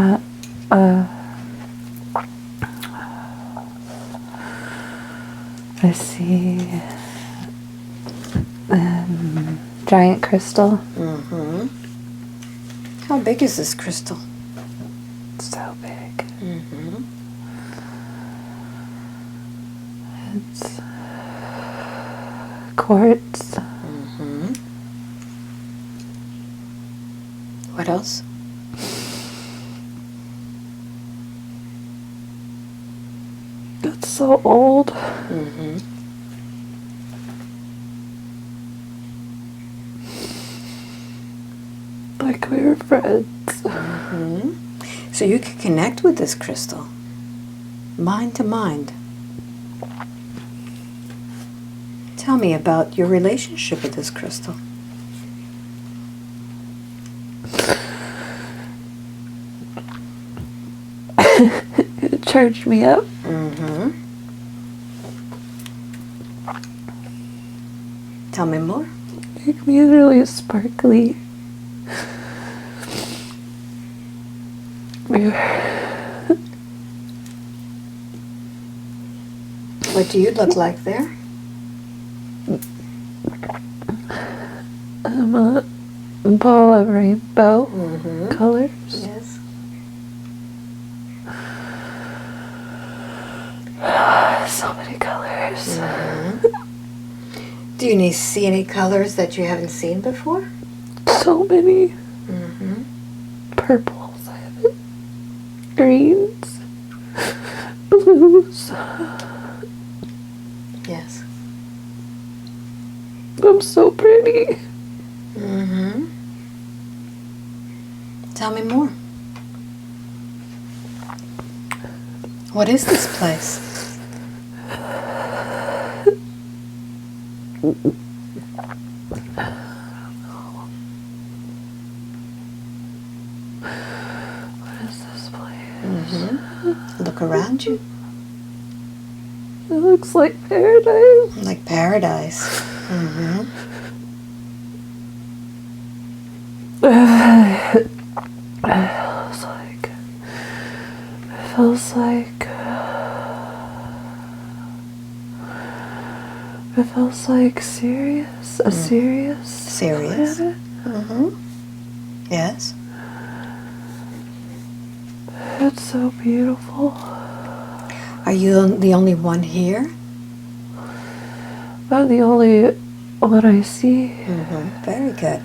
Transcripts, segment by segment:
I see giant crystal. Mm-hmm. How big is this crystal? So big. Mm-hmm. It's quartz. Mm-hmm. What else? It's so old. Mm-hmm. Like we were friends. Mm-hmm. So you can connect with this crystal, mind to mind. Tell me about your relationship with this crystal. It charged me up. Mm-hmm. Tell me more. Make me really sparkly. What do you look like there? I'm a ball of rainbow colors. Yes. So many colors. Do you see any colors that you haven't seen before? So many. Mm-hmm. Purples. I have it. Greens. Blues. Yes. I'm so pretty. Mm-hmm. Tell me more. What is this place? What is this place? Mm-hmm. Look around you. It looks like paradise. Like paradise. Mm-hmm. It feels like serious. A serious planet. Mm-hmm. Yes. It's so beautiful. Are you the only one here? I'm the only one I see. Mm-hmm. Very good.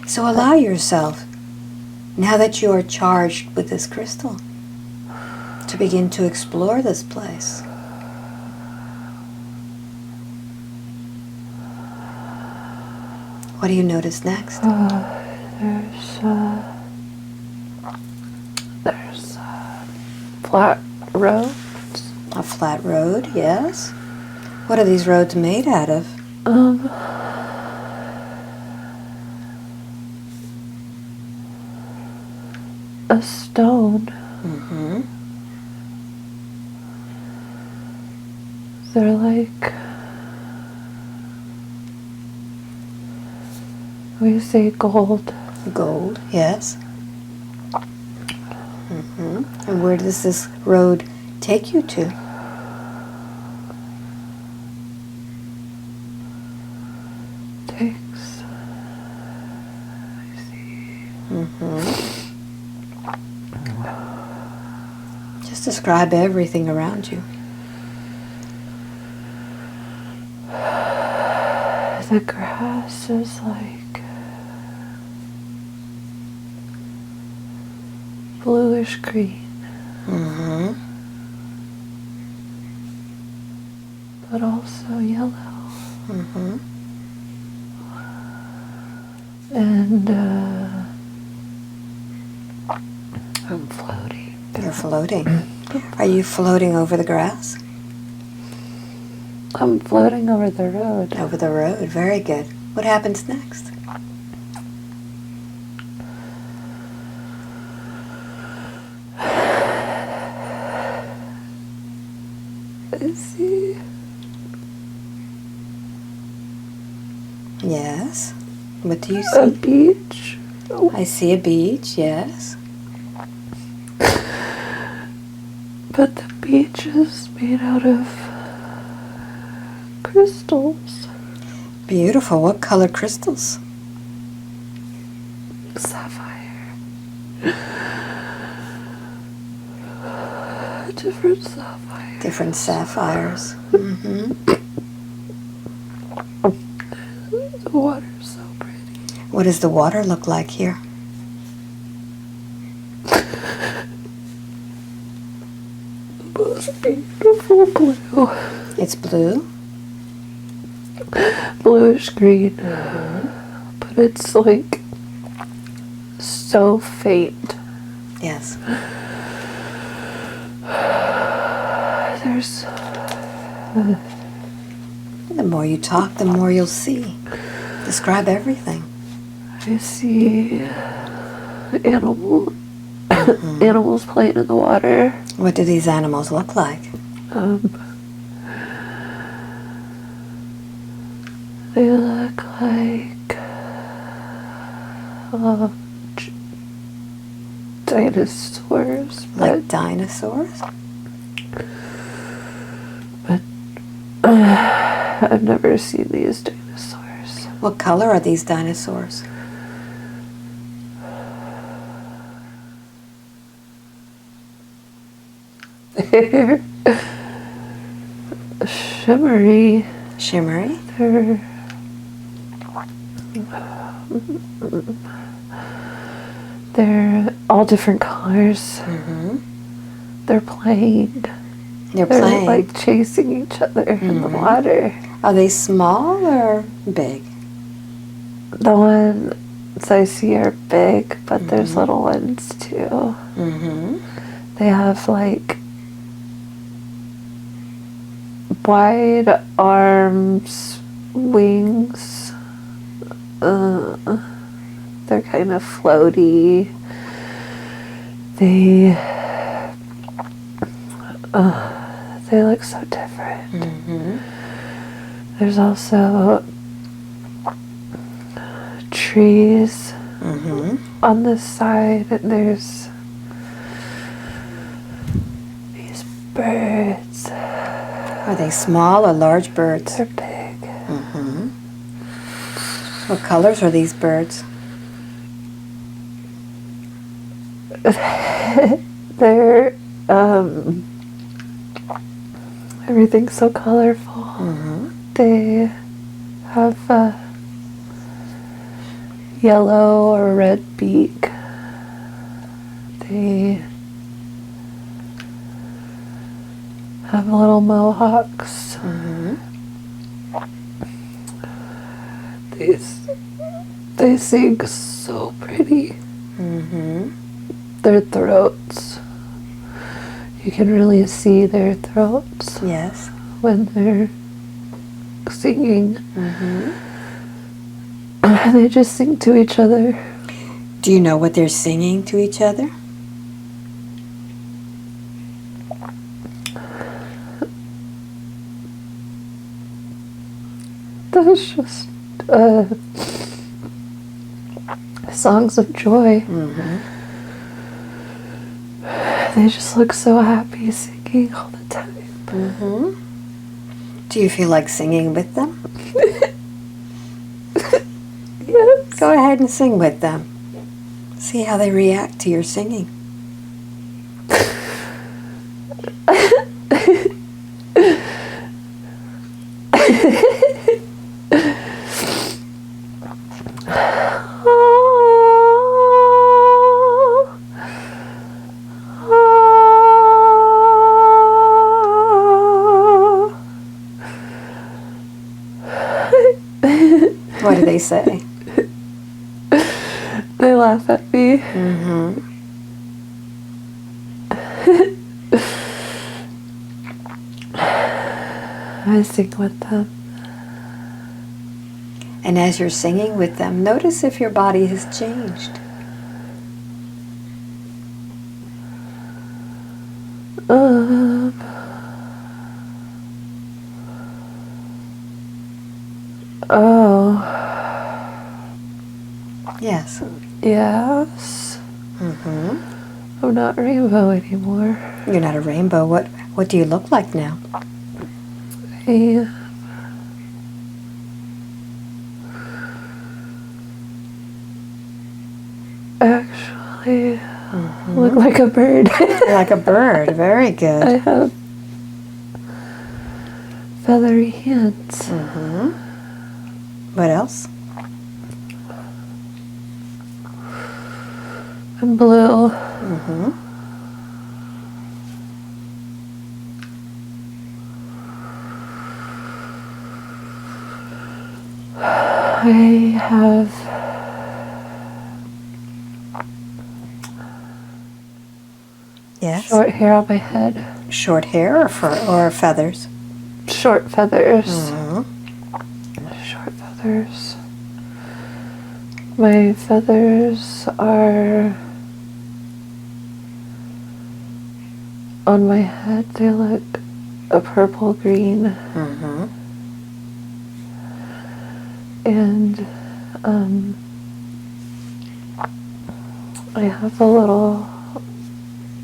So allow yourself, now that you are charged with this crystal, to begin to explore this place. What do you notice next? There's flat roads. A flat road, yes. What are these roads made out of? A stone. Mm-hmm. They're like, we say gold. Gold, yes. Mm-hmm. And where does this road take you to? Takes. I see. Mm-hmm. Just describe everything around you. The grass is like bluish green, Mm-hmm. but also yellow. Mm-hmm. And I'm floating. You're floating. Are you floating over the grass? I'm floating over the road. Over the road. Very good. What happens next? I see. Yes. What do you A see? beach. I see a beach, yes. beach is made out of crystals. Beautiful. What color crystals? Sapphire. Different sapphires. Different sapphires. Mm-hmm. The water's so pretty. What does the water look like here? Most beautiful blue. It's blue. Bluish green. But it's like so faint. Yes. There's The more you talk, the more you'll see. Describe everything. I see animals playing in the water. What do these animals look like? They look like dinosaurs, Like dinosaurs? but I've never seen these dinosaurs. What color are these dinosaurs? They're shimmery. Shimmery? They're all different colors. Mm-hmm. They're playing. They're They're playing. like chasing each other in the water. Are they small or big? The ones I see are big, but there's little ones too. Mm-hmm. They have like wide arms, wings. They're kind of floaty. They look so different. Mm-hmm. There's also trees on this side, and there's these birds. Are they small or large birds? They're big. Mm-hmm. What colors are these birds? They're everything's so colorful. They have a yellow or red beak. They have little mohawks. They sing so pretty. Their throats, you can really see their throats Yes. when they're singing. They just sing to each other. Do you know what they're singing to each other? That's just songs of joy. They just look so happy singing all the time. Do you feel like singing with them? Yes. Go ahead and sing with them. See how they react to your singing. What do they say? They laugh at me. I sing with them. And as you're singing with them, notice if your body has changed. Oh, Yes. yes. I'm not rainbow anymore. You're not a rainbow. What do you look like now? I actually look like a bird. Like a bird. Very good. I have feathery hands. What else? I'm blue. I have Yes. short hair on my head. Short hair or fur or feathers? Short feathers. Short feathers. My feathers are on my head. They look a purple green. And I have a little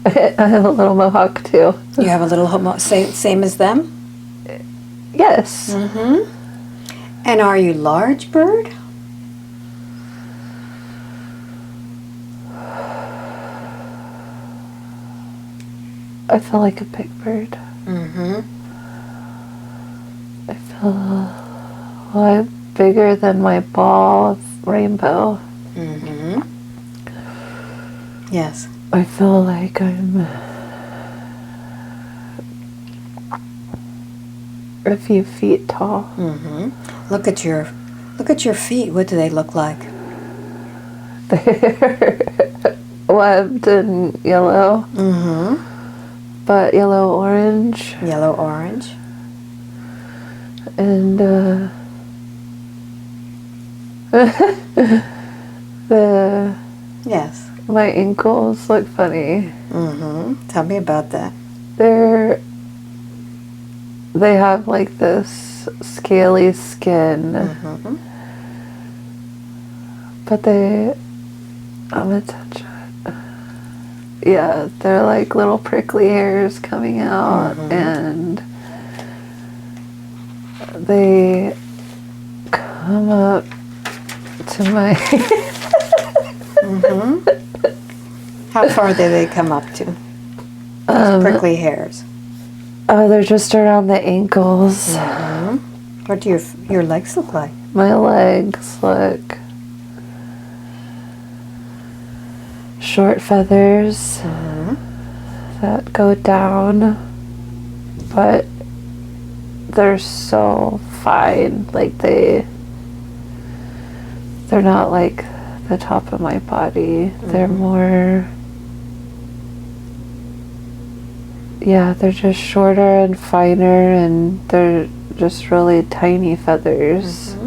I have a little mohawk too. You have a little same as them? Yes. And are you large bird? I feel like a big bird. I feel I'm bigger than my ball of rainbow. Yes. I feel like I'm a few feet tall. Look at your feet. What do they look like? They're webbed and yellow. But yellow orange. Yellow orange. And Yes. my ankles look funny. Tell me about that. They have like this scaly skin. But I'm gonna touch it. Yeah, they're like little prickly hairs coming out, and they come up to my How far do they come up to? Those prickly hairs. Oh, they're just around the ankles. What do your legs look like? My legs look short feathers that go down, but they're so fine. Like they're not like the top of my body. They're more, yeah, they're just shorter and finer, and they're just really tiny feathers.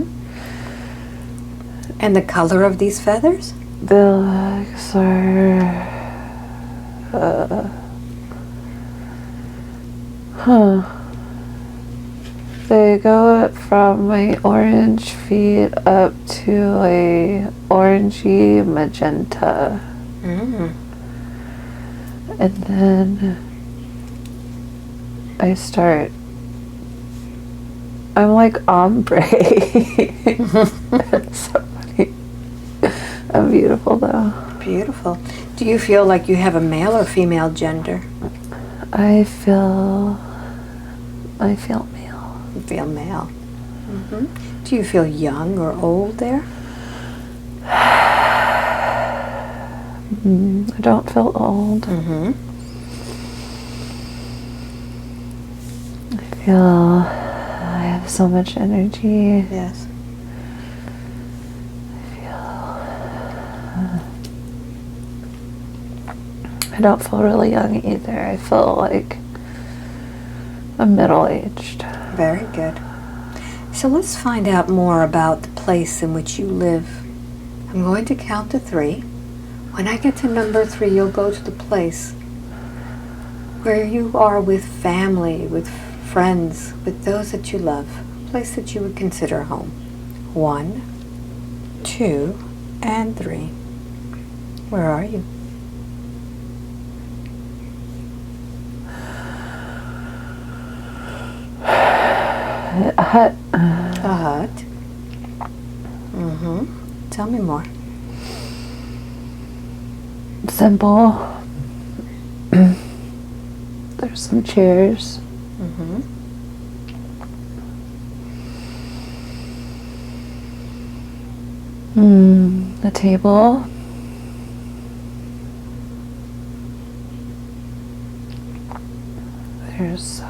And the color of these feathers? The legs are they go up from my orange feet up to a orangey magenta. And then I'm like ombre. It's so funny. I'm beautiful though. Beautiful. Do you feel like you have a male or female gender? I feel male. You feel male. Do you feel young or old there? I don't feel old. I have so much energy. Yes. I don't feel really young either. I feel like I'm middle-aged. Very good. So let's find out more about the place in which you live. I'm going to count to 3. When I get to number 3, you'll go to the place where you are with family, with friends, with those that you love, a place that you would consider home. 1, 2, and 3. Where are you? A hut. A hut. Tell me more. Simple. There's some chairs. A table. There's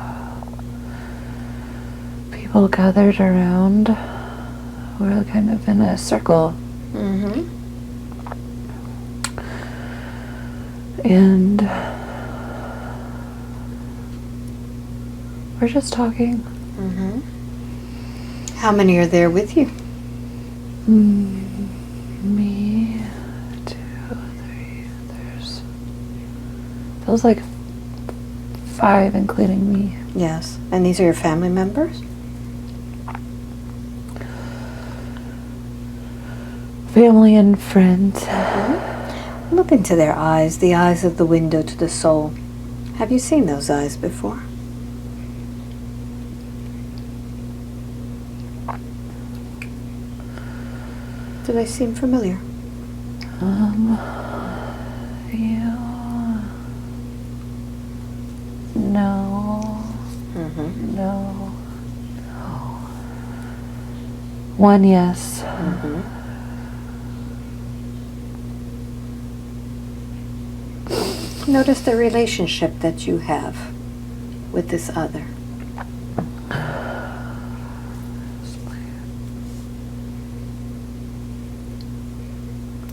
people gathered around. We're kind of in a circle. And we're just talking. How many are there with you? Me, 2, 3, feels like 5 including me. Yes. And these are your family members? Family and friends. Look into their eyes, the eyes of the window to the soul. Have you seen those eyes before? Do they seem familiar? Yeah. No. No. One, yes. Notice the relationship that you have with this other.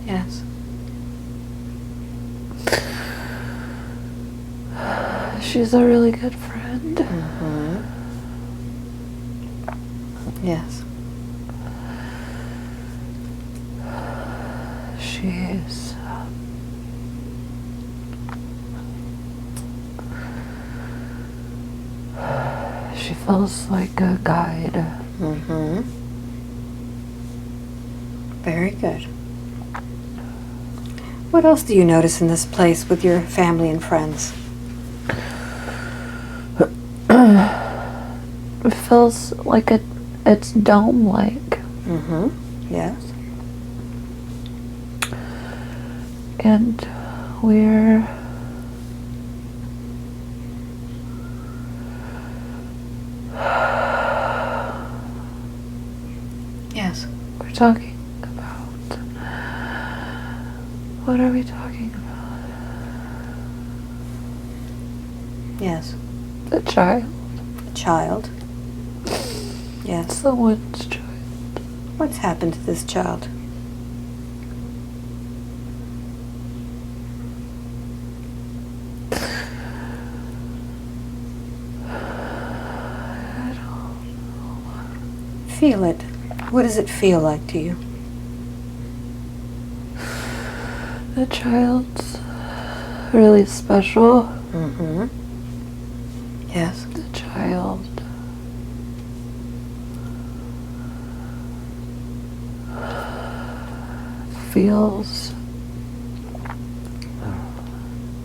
Yes. She's a really good friend. Yes. She's she feels like a guide. Very good. What else do you notice in this place with your family and friends? It feels like it's dome-like. Yes. And we're Yes. we're talking about, what are we talking about? Yes. The child. A child. Yes. Someone's child. What's happened to this child? I don't know. Feel it. What does it feel like to you? The child's really special. Yes. The child feels.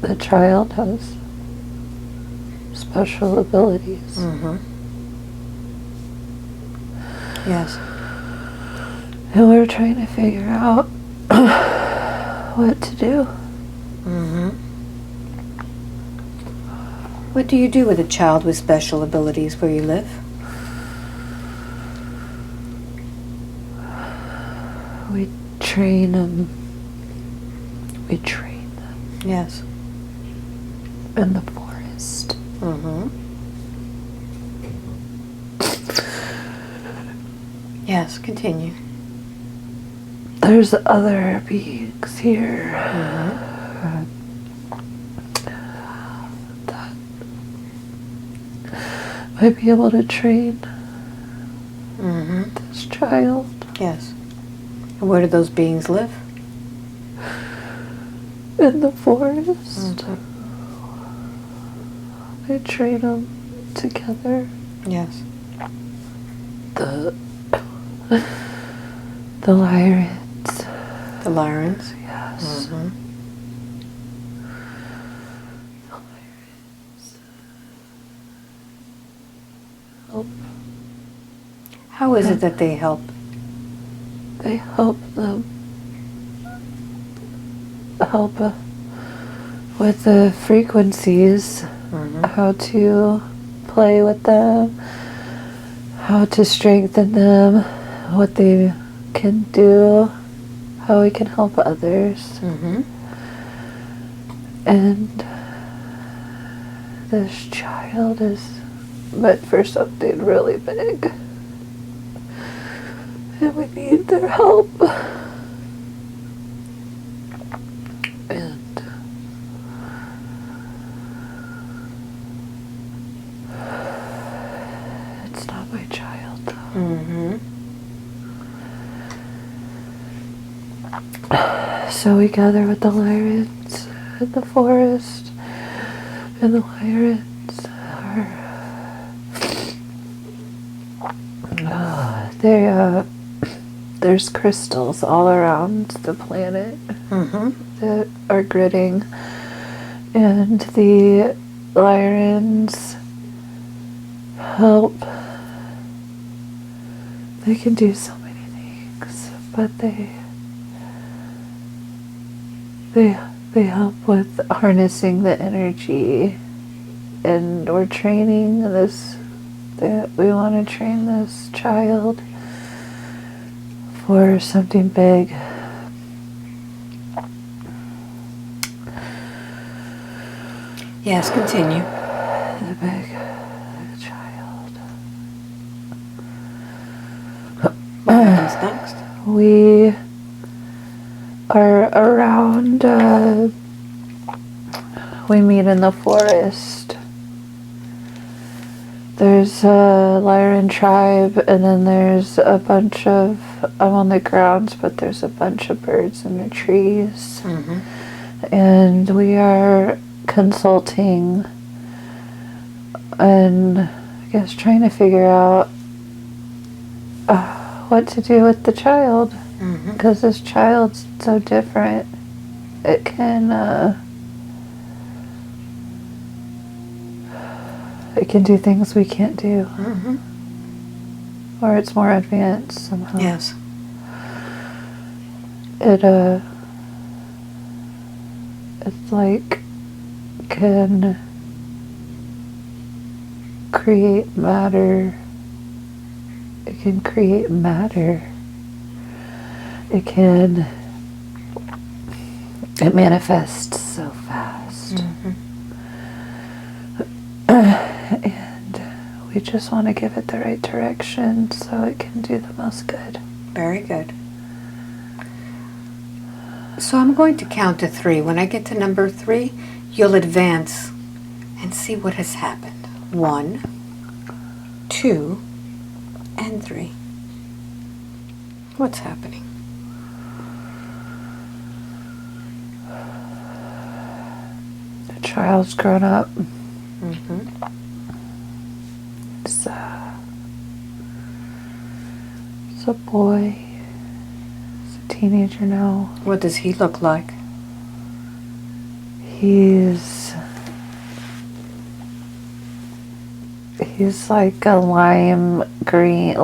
The child has special abilities. Yes. And we're trying to figure out what to do. What do you do with a child with special abilities where you live? We train them. We train them Yes. in the forest. Yes, continue. There's other beings here that might be able to train this child. Yes. And where do those beings live? In the forest. They train them together. Yes. The Lyrans. The Lyrans? Yes. The Lyrans. Help How is it that they help? They help them help with the frequencies, how to play with them, how to strengthen them, what they can do, how we can help others. And this child is meant for something really big. And we need their help. And it's not my child, though. So we gather with the Lyrans in the forest, and the Lyrans are there's crystals all around the planet that are gritting, and the Lyrans help. They can do so many things, but they help with harnessing the energy, and we're training this. We want to train this child for something big. Yes, continue. The big child. What happens next? We are around, we meet in the forest. There's a Lyran tribe, and then there's a bunch of, I'm on the grounds, but there's a bunch of birds in the trees. And we are consulting and I guess trying to figure out what to do with the child. Because this child's so different. It can do things we can't do. Or it's more advanced somehow. Yes. It's like can create matter. It can create matter. It manifests so fast. And we just want to give it the right direction so it can do the most good. Very good. So I'm going to count to 3. When I get to number 3, you'll advance and see what has happened. 1, 2, and 3. What's happening? The child's grown up. It's a boy. He's a teenager now. What does he look like? He's like a lime green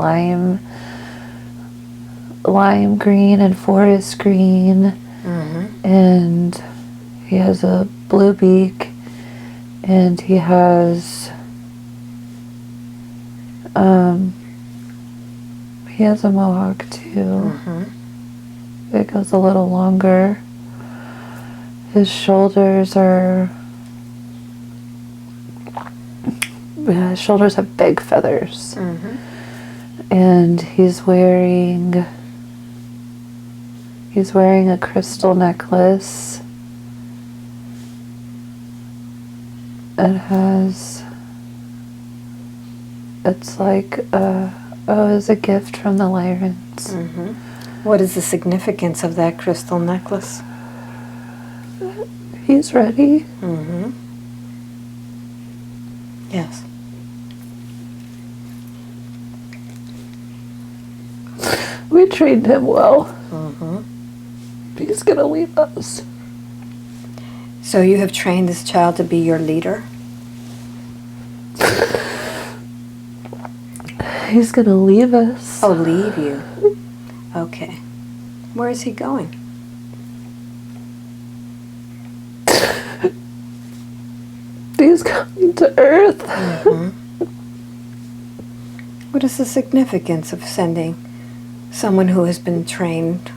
and forest green. And he has a blue beak, and he has a mohawk too. It goes a little longer. His shoulders have big feathers. And he's wearing a crystal necklace. It's like it's a gift from the Lyrans. What is the significance of that crystal necklace? He's ready. Yes. We trained him well. He's gonna lead us. So you have trained this child to be your leader? He's gonna leave us. Oh, leave you. Okay. Where is he going? He's coming to Earth. Mm-hmm. What is the significance of sending someone who has been trained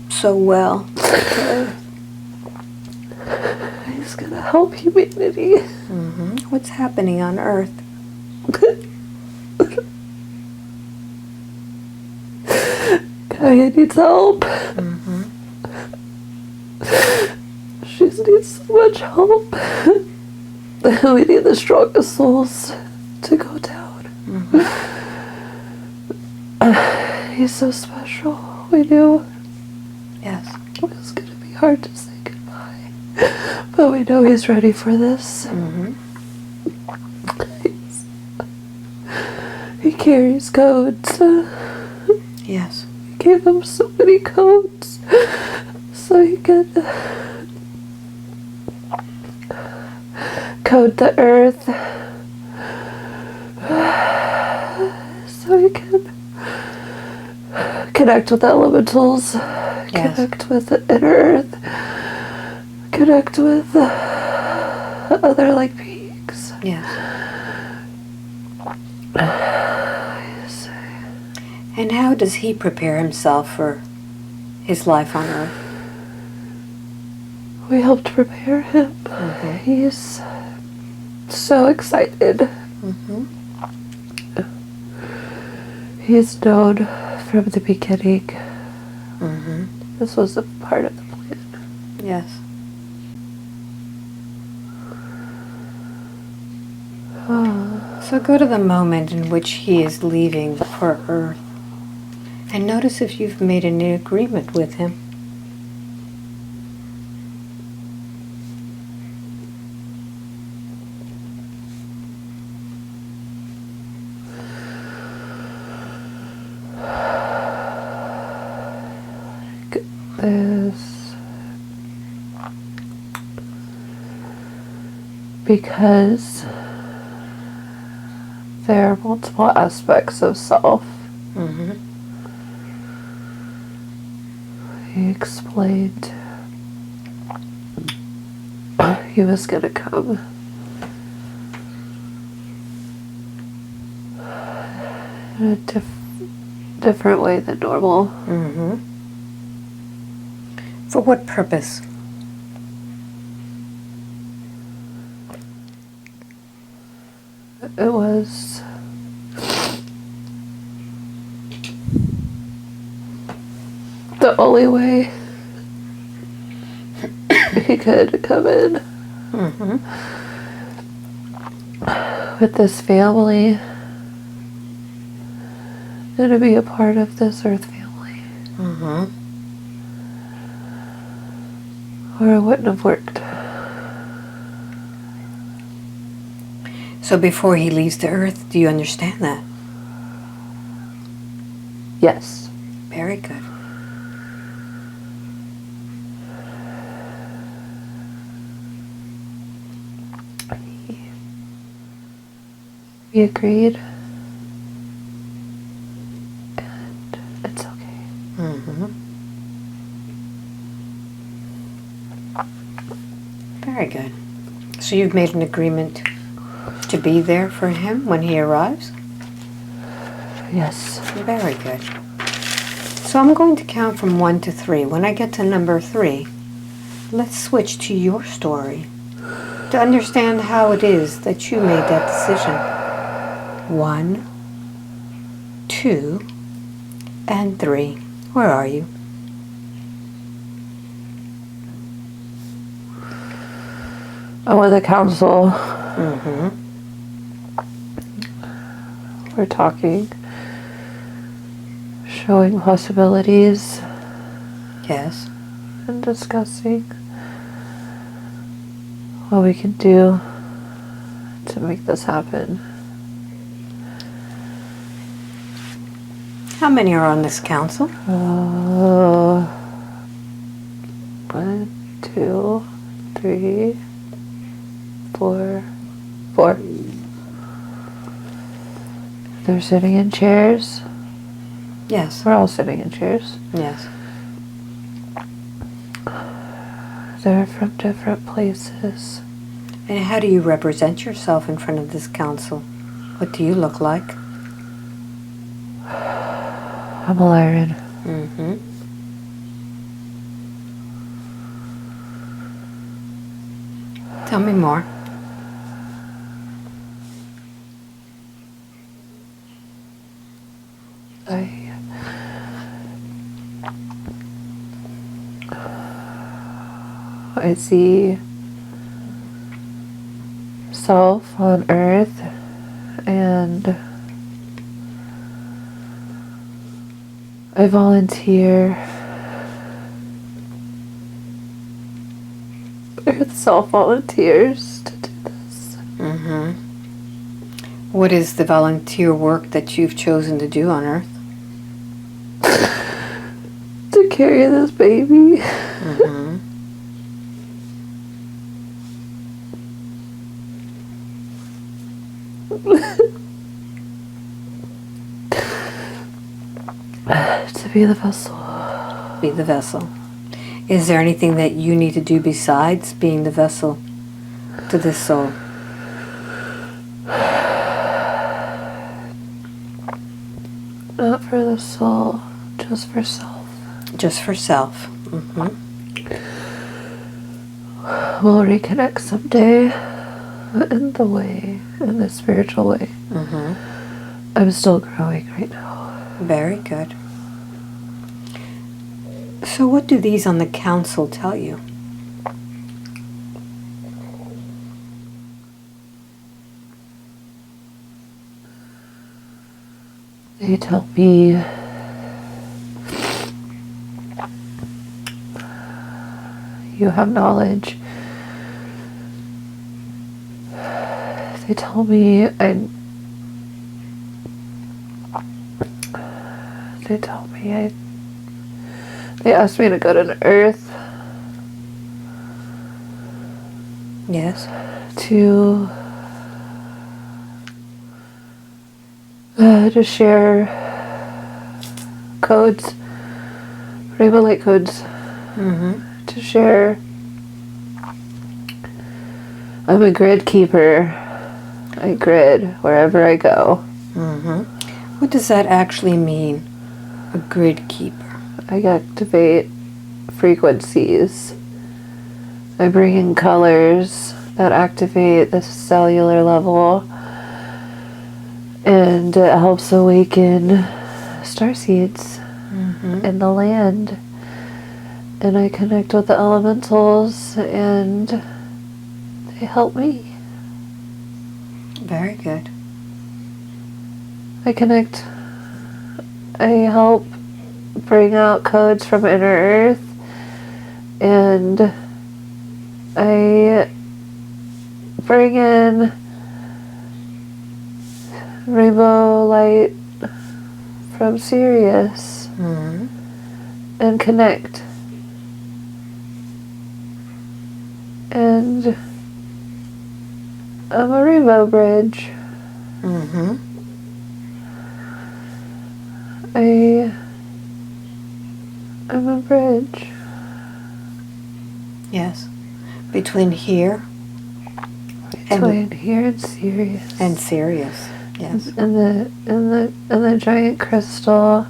so well to Earth? He's gonna help humanity. Mm-hmm. What's happening on Earth? Gaia needs help. Mm-hmm. She needs so much help. We need the strongest souls to go down. Mm-hmm. He's so special. We knew Yes. it was gonna be hard to say goodbye, but we know he's ready for this. Mm-hmm. He carries codes. Yes. We gave him so many codes so he could code the earth, so he can connect with the elementals, Yes. connect with the inner earth, connect with other like beings. Yes. And how does he prepare himself for his life on Earth? We helped prepare him. Mm-hmm. He's so excited. Mm-hmm. He's known from the beginning. Mm-hmm. This was a part of the plan. Yes. So go to the moment in which he is leaving for Earth and notice if you've made any agreement with him. This because there are multiple aspects of self. Mm-hmm. He explained he was gonna come in a different way than normal. Mm-hmm. For what purpose? It was the only way he could come in Mm-hmm. with this family and to be a part of this earth family, Mm-hmm. or it wouldn't have worked. So before he leaves the Earth, do you understand that? Yes. Very good. We agreed, and it's okay. Mm-hmm. Very good. So you've made an agreement to be there for him when he arrives? Yes. Very good. So I'm going to count from 1 to 3. When I get to number 3, let's switch to your story to understand how it is that you made that decision. 1, 2, and 3. Where are you? I'm with the council. Mm-hmm. We're talking, showing possibilities, Yes. and discussing what we can do to make this happen. How many are on this council? 1, 2, 3, 4. They're sitting in chairs. Yes. We're all sitting in chairs. Yes. They're from different places. And how do you represent yourself in front of this council? What do you look like? I'm a Lyran. Mm-hmm. Tell me more. I see self on Earth, and I volunteer. Earth self volunteers to do this. Mm-hmm. What is the volunteer work that you've chosen to do on Earth? To carry this baby. Mm-hmm. To be the vessel. Be the vessel. Is there anything that you need to do besides being the vessel to this soul? Not for the soul, just for self. Just for self. Mm-hmm. We'll reconnect someday in the spiritual way. Mm-hmm. I'm still growing right now. Very good. So what do these on the council tell you? They tell me you have knowledge. They tell me they asked me to go to Earth Yes. to share codes, rainbow light codes, Mm-hmm. to share. I'm a grid keeper. I grid wherever I go. Mm-hmm. What does that actually mean? A grid keeper. I activate frequencies. I bring in colors that activate the cellular level, and it helps awaken starseeds in the land. And I connect with the elementals, and they help me. Very good. I help bring out codes from inner Earth, and I bring in rainbow light from Sirius Mm-hmm. and connect. And I'm a rainbow bridge. Mm-hmm. I'm a bridge. Yes. Between here Between here and Sirius. and Sirius. Yes. And the giant crystal.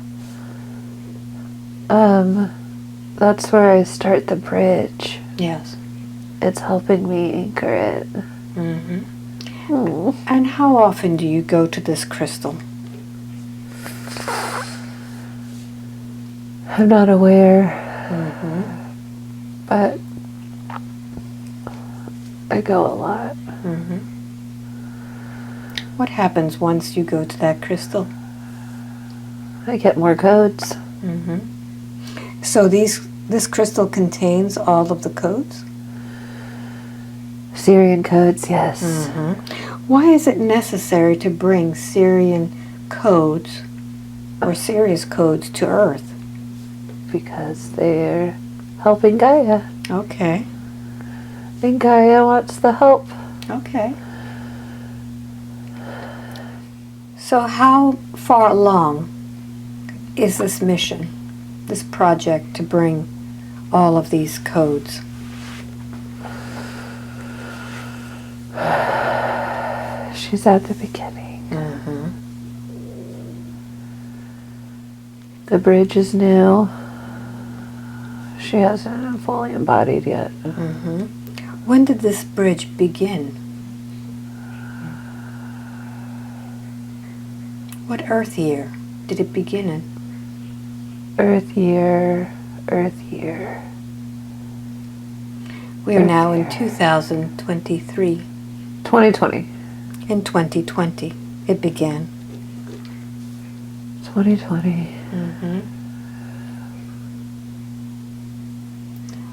That's where I start the bridge. Yes. It's helping me anchor it. Mm-hmm. Mm. And how often do you go to this crystal? I'm not aware, Mm-hmm. but I go a lot. Mm-hmm. What happens once you go to that crystal? I get more codes. Mm-hmm. So this crystal contains all of the codes? Syrian codes, yes. Mm-hmm. Why is it necessary to bring Syrian codes or Sirius codes to Earth? Because they're helping Gaia. Okay. And Gaia wants the help. Okay. So how far along is this mission, this project to bring all of these codes? She's at the beginning. Mm-hmm. The bridge is new. She hasn't fully embodied yet. Mm-hmm. When did this bridge begin? What Earth year did it begin in? Earth year, Earth year. We are Earth now in year. 2023. 2020. In 2020, it began. 2020. Mm-hmm.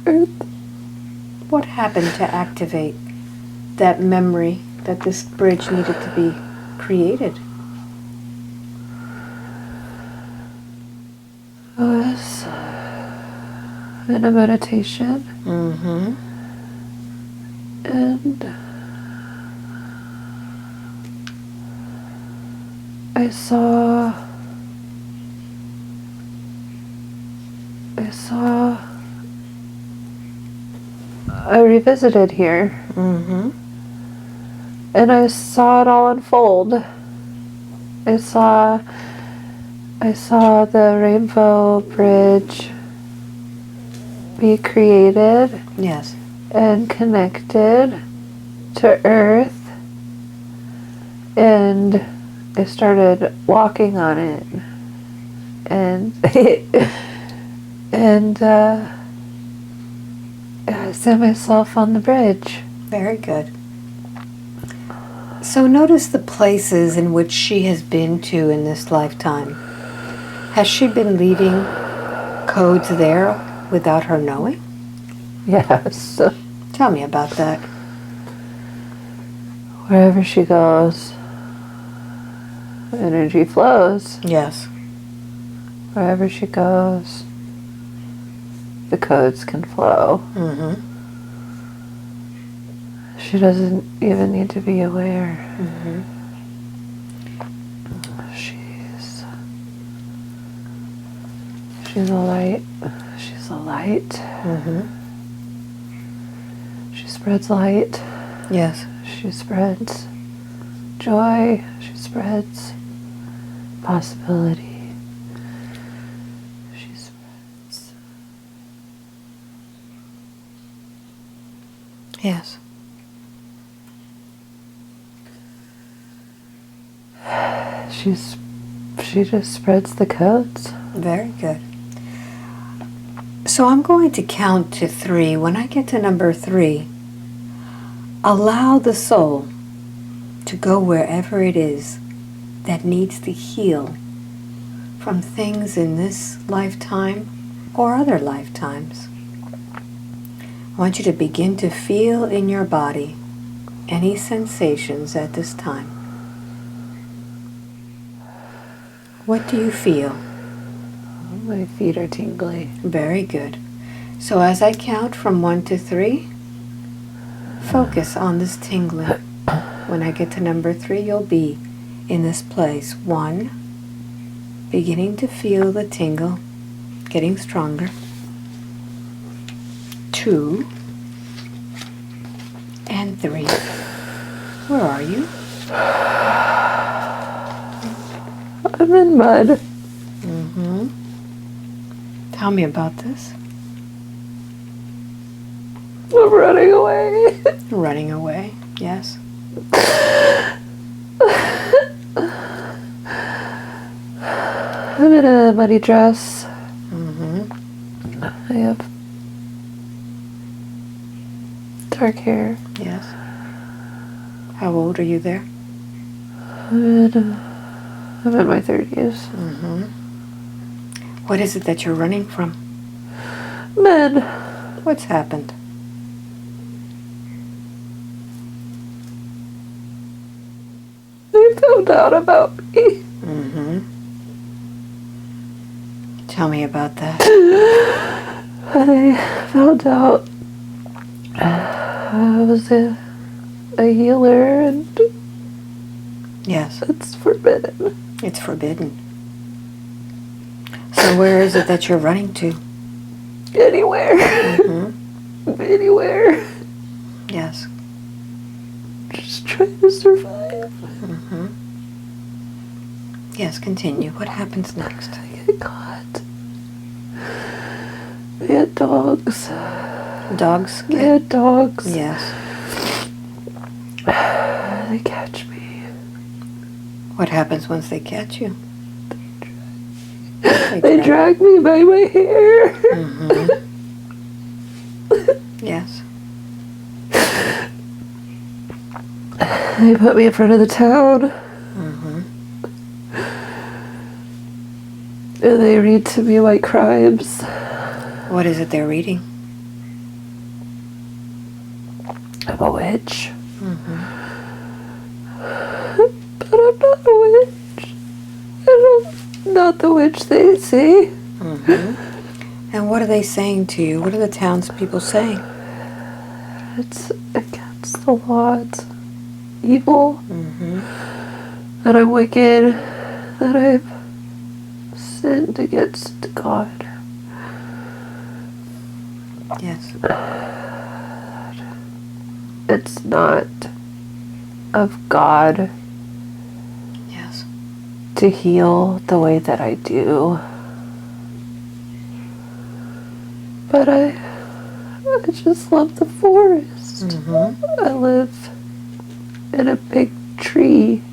Earth. What happened to activate that memory that this bridge needed to be created? I was in a meditation, Mm-hmm. and I revisited here, Mm-hmm. and I saw it all unfold. I saw the rainbow bridge be created Yes. and connected to Earth, and I started walking on it, and I set myself on the bridge. Very good. So notice the places in which she has been to in this lifetime. Has she been leaving codes there without her knowing? Yes. Tell me about that. Wherever she goes, energy flows. Yes. Wherever she goes, the codes can flow. Mm-hmm. She doesn't even need to be aware. Mm-hmm. She's a light. She's a light. Mm-hmm. She spreads light. Yes. She spreads joy. She spreads possibility. She spreads. Yes. She just spreads the codes. Very good. So I'm going to count to 3. When I get to number 3, allow the soul to go wherever it is that needs to heal from things in this lifetime or other lifetimes. I want you to begin to feel in your body any sensations at this time. What do you feel? My feet are tingly. Very good. So as I count from 1 to 3, focus on this tingling. When I get to number 3, you'll be in this place. 1, beginning to feel the tingle, getting stronger. 2, and 3. Where are you? I'm in mud. Mm-hmm. Tell me about this. I'm running away. Running away, yes. I'm in a muddy dress. Mm-hmm. I have dark hair. Yes. How old are you there? I'm in my 30s. Mm-hmm. What is it that you're running from? Men. What's happened? They found out about me. Mm-hmm. Tell me about that. I found out I was a healer, and Yes. It's forbidden. It's forbidden. So where is it that you're running to? Anywhere. Mm-hmm. Anywhere. Yes. Just trying to survive. Mm-hmm. Yes, continue. What happens next? I get caught. We had dogs. Dogs? We had dogs. Yes. They catch me. What happens once they catch you? They drag me by my hair. Mm-hmm. Yes. They put me in front of the town. Mm-hmm. And they read to me my crimes. What is it they're reading? I'm a witch. Mm-hmm. But I'm not a witch. I'm not the witch they say. Mm-hmm. And what are they saying to you? What are the townspeople saying? It's against the law. It's evil. Mm-hmm. That I'm wicked. That I've sinned against God. Yes. It's not of God Yes. to heal the way that I do. But I just love the forest. Mm-hmm. I live in a big tree,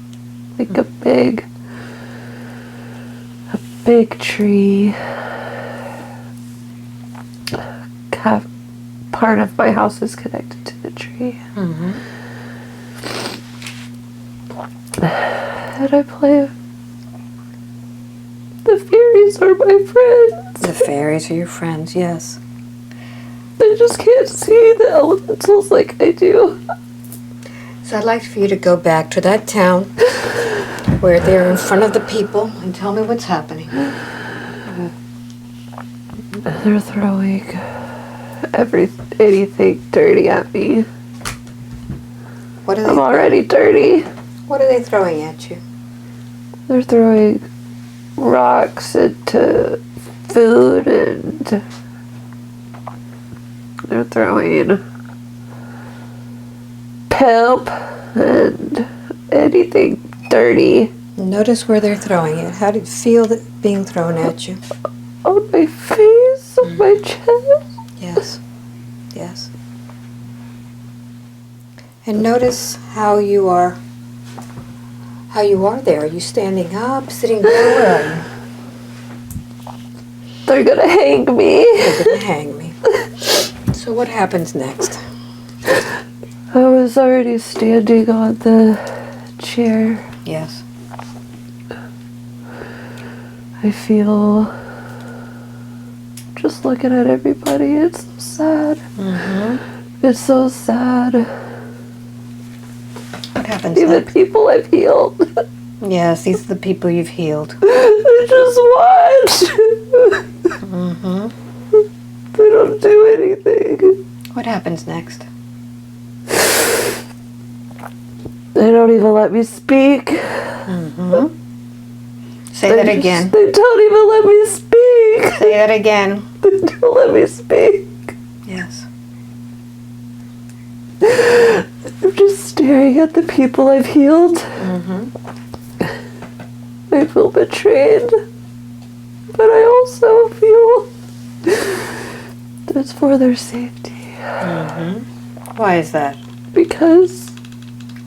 like a big tree. Part of my house is connected to the tree. Mm-hmm. And I play. The fairies are my friends. The fairies are your friends, yes. I just can't see the elementals like I do. So I'd like for you to go back to that town where they're in front of the people and tell me what's happening. They're throwing anything dirty at me. What are they? I'm already dirty. What are they throwing at you? They're throwing rocks into food, and they're throwing poop and anything dirty. Notice where they're throwing it. How do you feel it being thrown at you? On my face, on my chest. Yes. Yes. And notice how you are there. Are you standing up, sitting down? Where are you? They're gonna hang me. They're gonna hang me. So what happens next? I was already standing on the chair. Yes. I feel, just looking at everybody, it's so sad. Mm-hmm. It's so sad. What happens Even next? people I've healed. Yes, these are the people you've healed. They just watch. Mm-hmm. They don't do anything. What happens next? They don't even let me speak. Mm-hmm. Say that again. They don't even let me speak. Say that again. They don't let me speak. Yes. I'm just staring at the people I've healed. Mm-hmm. I feel betrayed. But I also feel it's for their safety. Mm-hmm. Why is that? Because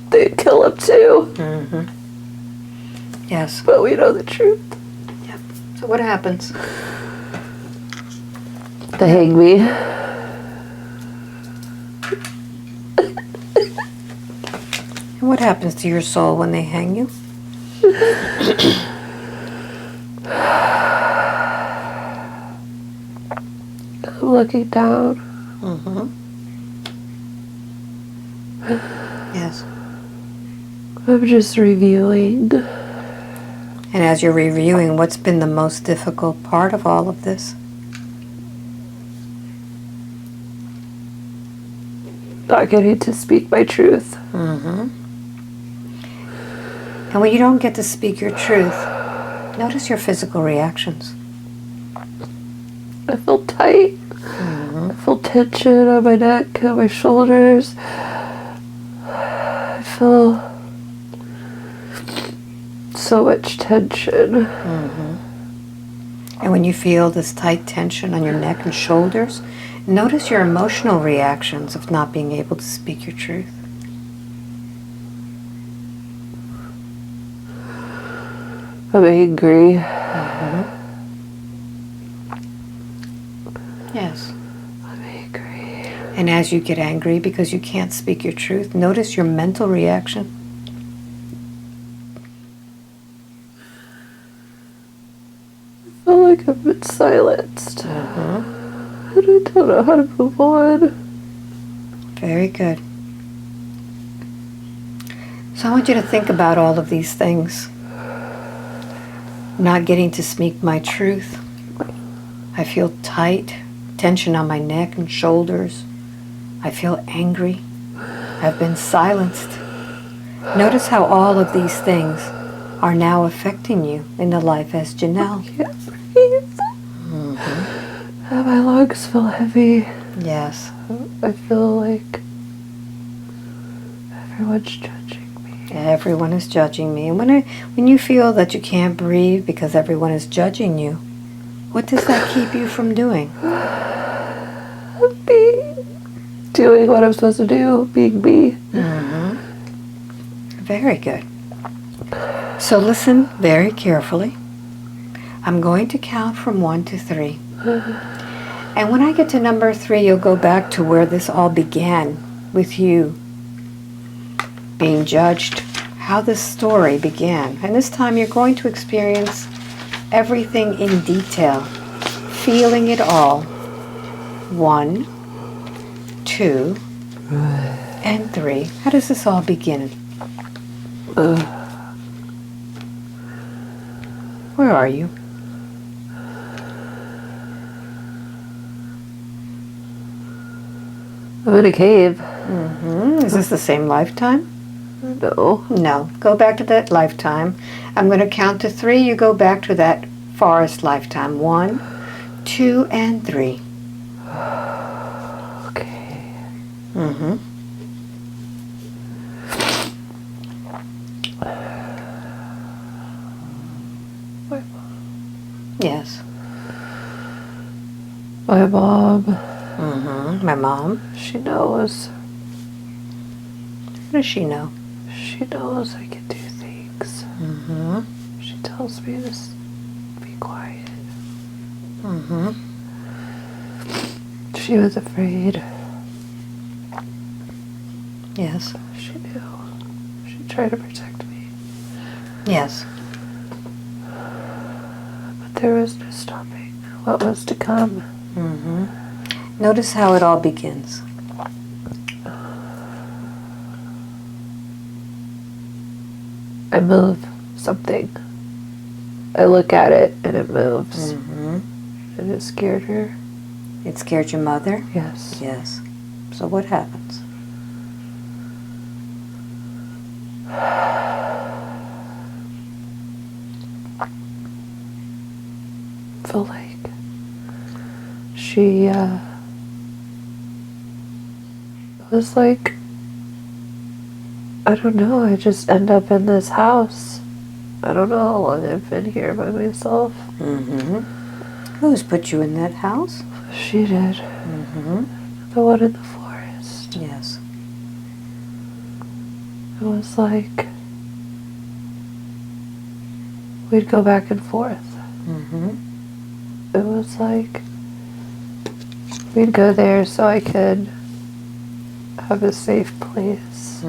they kill them too. Mm-hmm. Yes. But we know the truth. Yep. So what happens? They hang me. And what happens to your soul when they hang you? I'm looking down. Mm-hmm. Yes. I'm just reviewing. And as you're reviewing, what's been the most difficult part of all of this? Not getting to speak my truth. Mm-hmm. And when you don't get to speak your truth, notice your physical reactions. I feel tight. I feel tension on my neck and my shoulders. I feel so much tension. And when you feel this tight tension on your neck and shoulders, notice your emotional reactions of not being able to speak your truth. I'm angry. Yes. I'm angry. And as you get angry because you can't speak your truth, notice your mental reaction. I feel like I've been silenced. And I don't know how to move on. Very good. So I want you to think about all of these things. Not getting to speak my truth. I feel tight, tension on my neck and shoulders. I feel angry. I've been silenced. Notice how all of these things are now affecting you in the life as Janelle. I can't breathe. And my lungs feel heavy. Yes. I feel like everyone's judging me. Everyone is judging me. And when you feel that you can't breathe because everyone is judging you, what does that keep you from doing? Doing what I'm supposed to do, being me. Very good. So listen very carefully. I'm going to count from 1 to 3. And when I get to number 3, you'll go back to where this all began with you being judged, how this story began. And this time you're going to experience everything in detail, feeling it all. 1, 2, and 3. How does this all begin? Where are you? I'm in a cave. Is this the same lifetime? No. No. Go back to that lifetime. I'm going to count to 3. You go back to that forest lifetime. 1, 2, and 3. Okay. Yes. My mom. My mom. She knows. What does she know? She knows I can do things. She tells me to be quiet. She was afraid. Yes. She knew. She tried to protect me. Yes. But there was no stopping what was to come. Notice how it all begins. I move something. I look at it and it moves. And it scared her. It scared your mother? Yes. Yes. So what happens? I feel like she was like, I don't know, I just end up in this house. I don't know how long I've been here by myself. Who's put you in that house? She did. The one in the forest. Yes. It was like we'd go back and forth. It was like we'd go there so I could have a safe place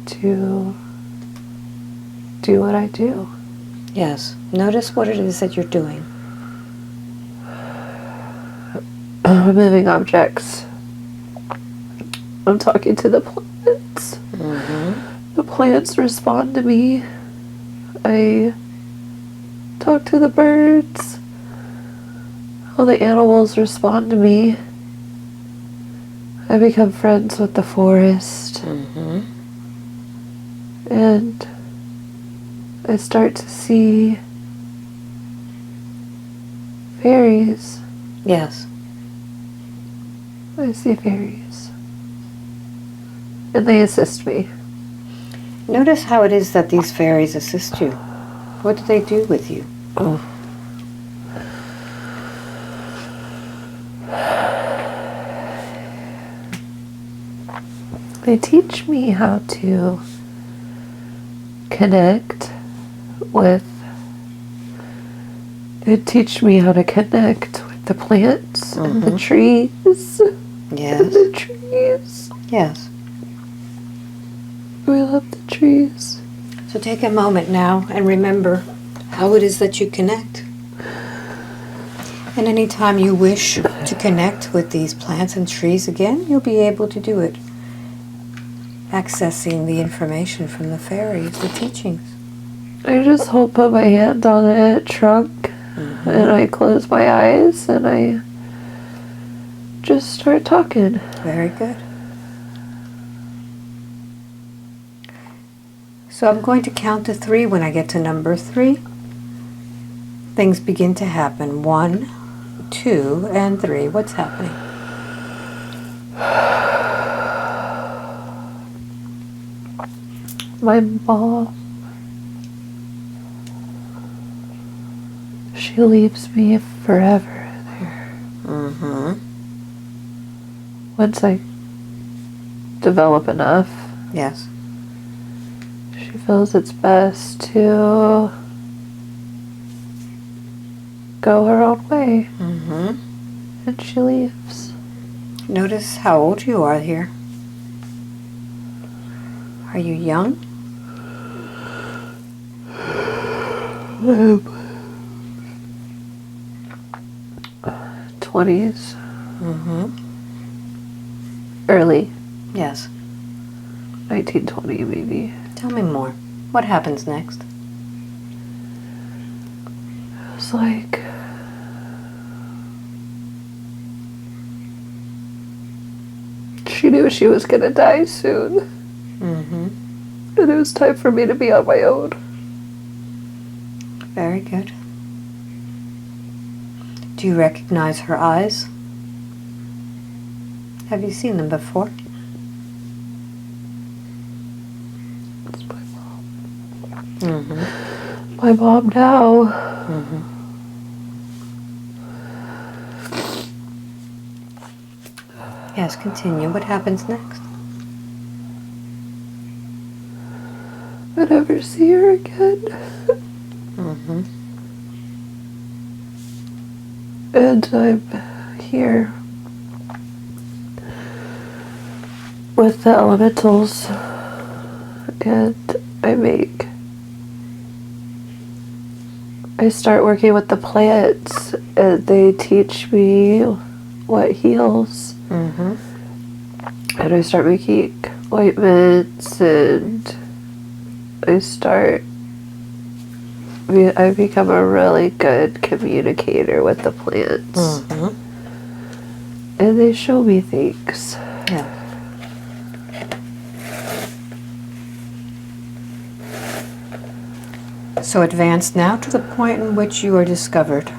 to do what I do. Yes. Notice what it is that you're doing. Moving objects. I'm talking to the plants. The plants respond to me. I talk to the birds. All the animals respond to me. I become friends with the forest. And I start to see fairies. Yes. I see fairies. And they assist me. Notice how it is that these fairies assist you. What do they do with you? Oh. They teach me how to connect with. They teach me how to connect with the plants and the trees. Yes. And the trees. Yes. I love the trees. So take a moment now and remember how it is that you connect. And anytime you wish to connect with these plants and trees again, you'll be able to do it. Accessing the information from the fairies, the teachings. I just put my hand on a trunk and I close my eyes and I just start talking. Very good. So I'm going to count to 3. When I get to number 3, things begin to happen. 1, 2, and 3. What's happening? My mom, she leaves me forever there. Once I develop enough, Yes. she feels it's best to go her own way. And she leaves. Notice how old you are here. Are you young? 20s. Early. Yes. 1920 maybe. Tell me more. What happens next? It was like she knew she was gonna die soon. And it was time for me to be on my own. Very good. Do you recognize her eyes? Have you seen them before? It's my mom. My mom now. Yes, continue. What happens next? I never see her again. And I'm here with the elementals, and I start working with the plants, and they teach me what heals. And I start making ointments, and I become a really good communicator with the plants. And they show me things. Yeah. So advance now to the point in which you are discovered.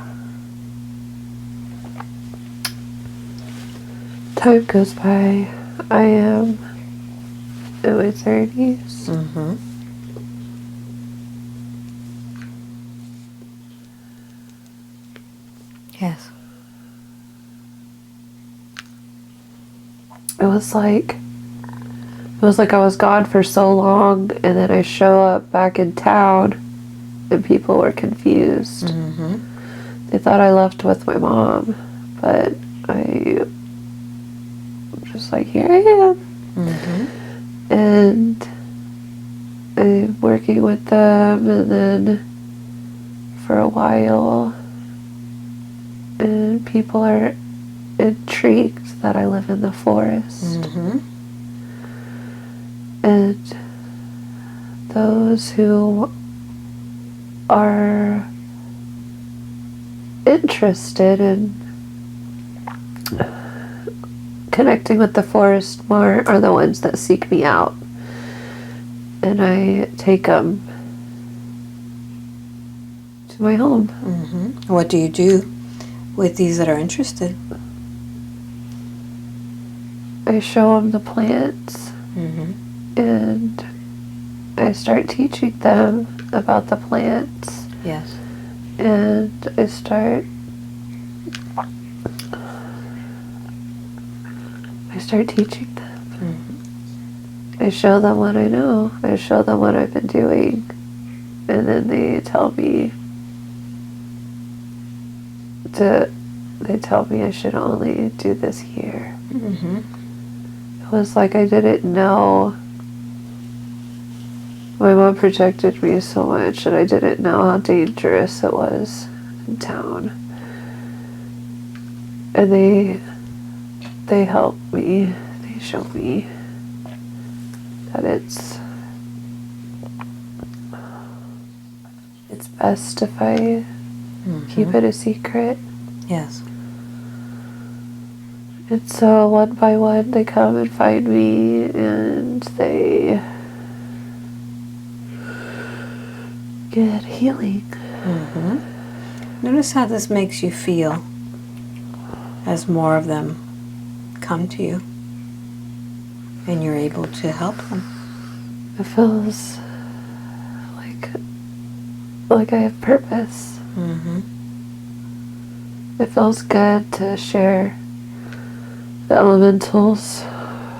Time goes by. I am in my 30s. Yes. It was like I was gone for so long, and then I show up back in town, and people were confused. They thought I left with my mom, but I'm just like, here I am. And I'm working with them, and then for a while, and people are intrigued that I live in the forest. And those who are interested in connecting with the forest more are the ones that seek me out. and I take them to my home. What do you do with these that are interested? I show them the plants, and I start teaching them about the plants. Yes. And I start teaching them. I show them what I know. I show them what I've been doing. And then they tell me I should only do this here. It was like I didn't know. My mom protected me so much, and I didn't know how dangerous it was in town. And they helped me. They showed me that it's best if I keep it a secret. Yes. And so one by one they come and find me, and they get healing. Notice how this makes you feel as more of them come to you and you're able to help them. It feels like I have purpose. It feels good to share the elementals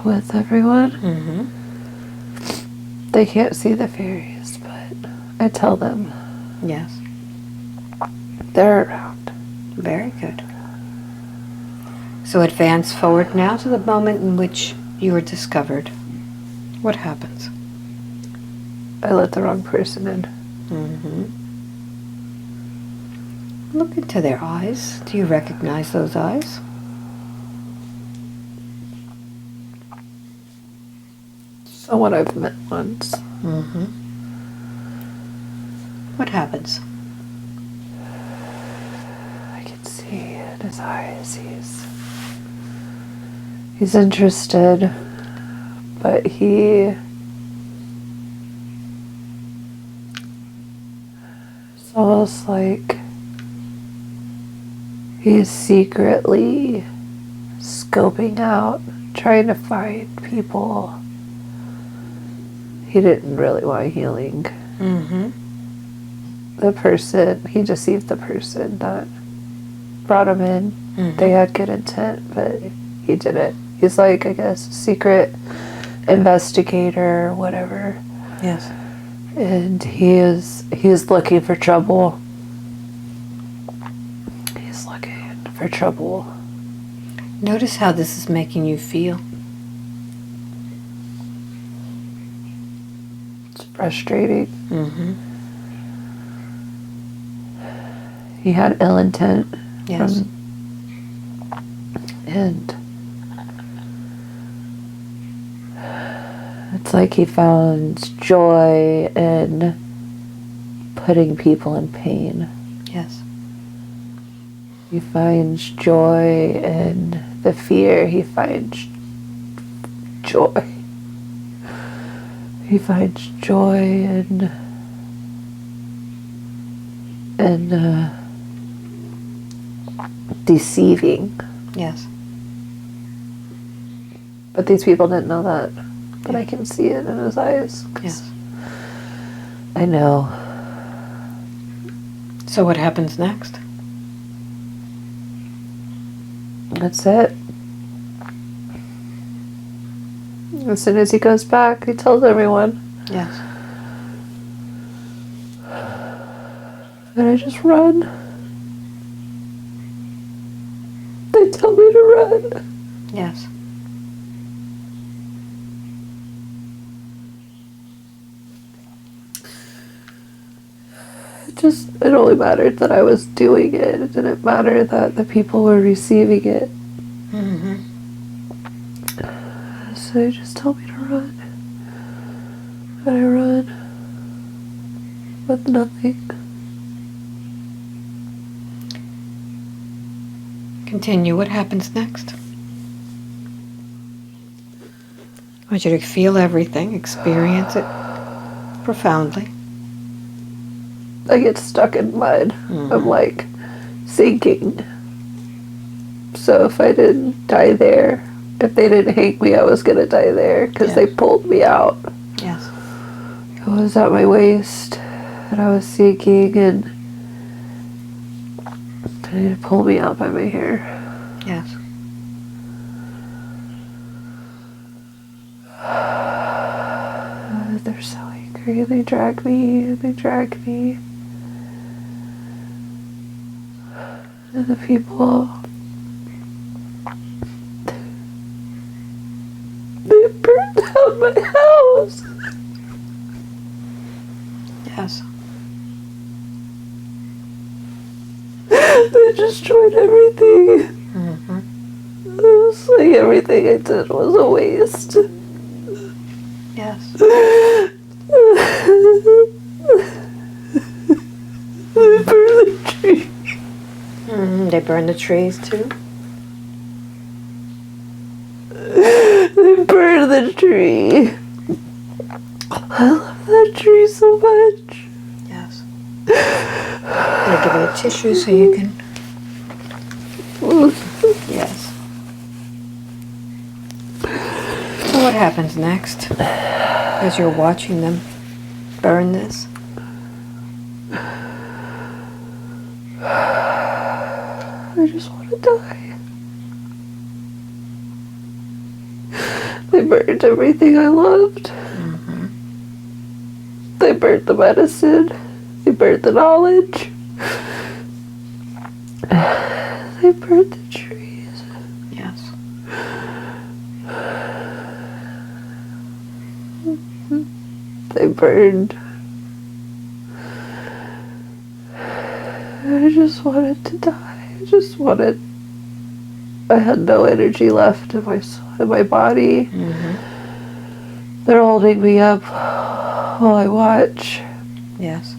with everyone. They can't see the fairies, but I tell them. Yes. They're around. Very good. So advance forward now to the moment in which you were discovered. What happens? I let the wrong person in. Look into their eyes. Do you recognize those eyes? Someone I've met once. What happens? I can see in his eyes he's interested, but it's almost like he's secretly scoping out, trying to find people he didn't really want healing. The person, he deceived the person that brought him in. They had good intent, but he didn't. He's like, I guess, secret investigator or whatever. Yes. And he is looking for trouble. He's looking for trouble. Notice how this is making you feel. It's frustrating. He had ill intent. Yes. And it's like he found joy in putting people in pain. Yes. He finds joy in the fear. He finds joy. He finds joy in deceiving. Yes. But these people didn't know that. But I can see it in his eyes. Yes. I know. So what happens next? That's it. As soon as he goes back, he tells everyone. Yes. And I just run. They tell me to run. Yes. It only mattered that I was doing it. It didn't matter that the people were receiving it. So they just tell me to run. And I run with nothing. Continue. What happens next? I want you to feel everything, experience it. profoundly. I get stuck in mud. I'm like sinking. So if I didn't die there, if they didn't hang me, I was gonna die there because they pulled me out. Yes. It was at my waist, and I was sinking, and they pulled me out by my hair. Yes. They're so angry. They drag me. They drag me. And the people, they burned down my house. Yes. They destroyed everything. It was like everything I did was a waste. Yes. They burned the tree. They burn the trees too? They burned the tree. I love that tree so much. Yes. I'm going to give you a tissue so you can... Yes. So what happens next as you're watching them burn this? I just want to die. They burned everything I loved. They burned the medicine. They burned the knowledge. They burned the trees. Yes. They burned. I just wanted to die. I just wanted. I had no energy left in my body. They're holding me up while I watch. Yes.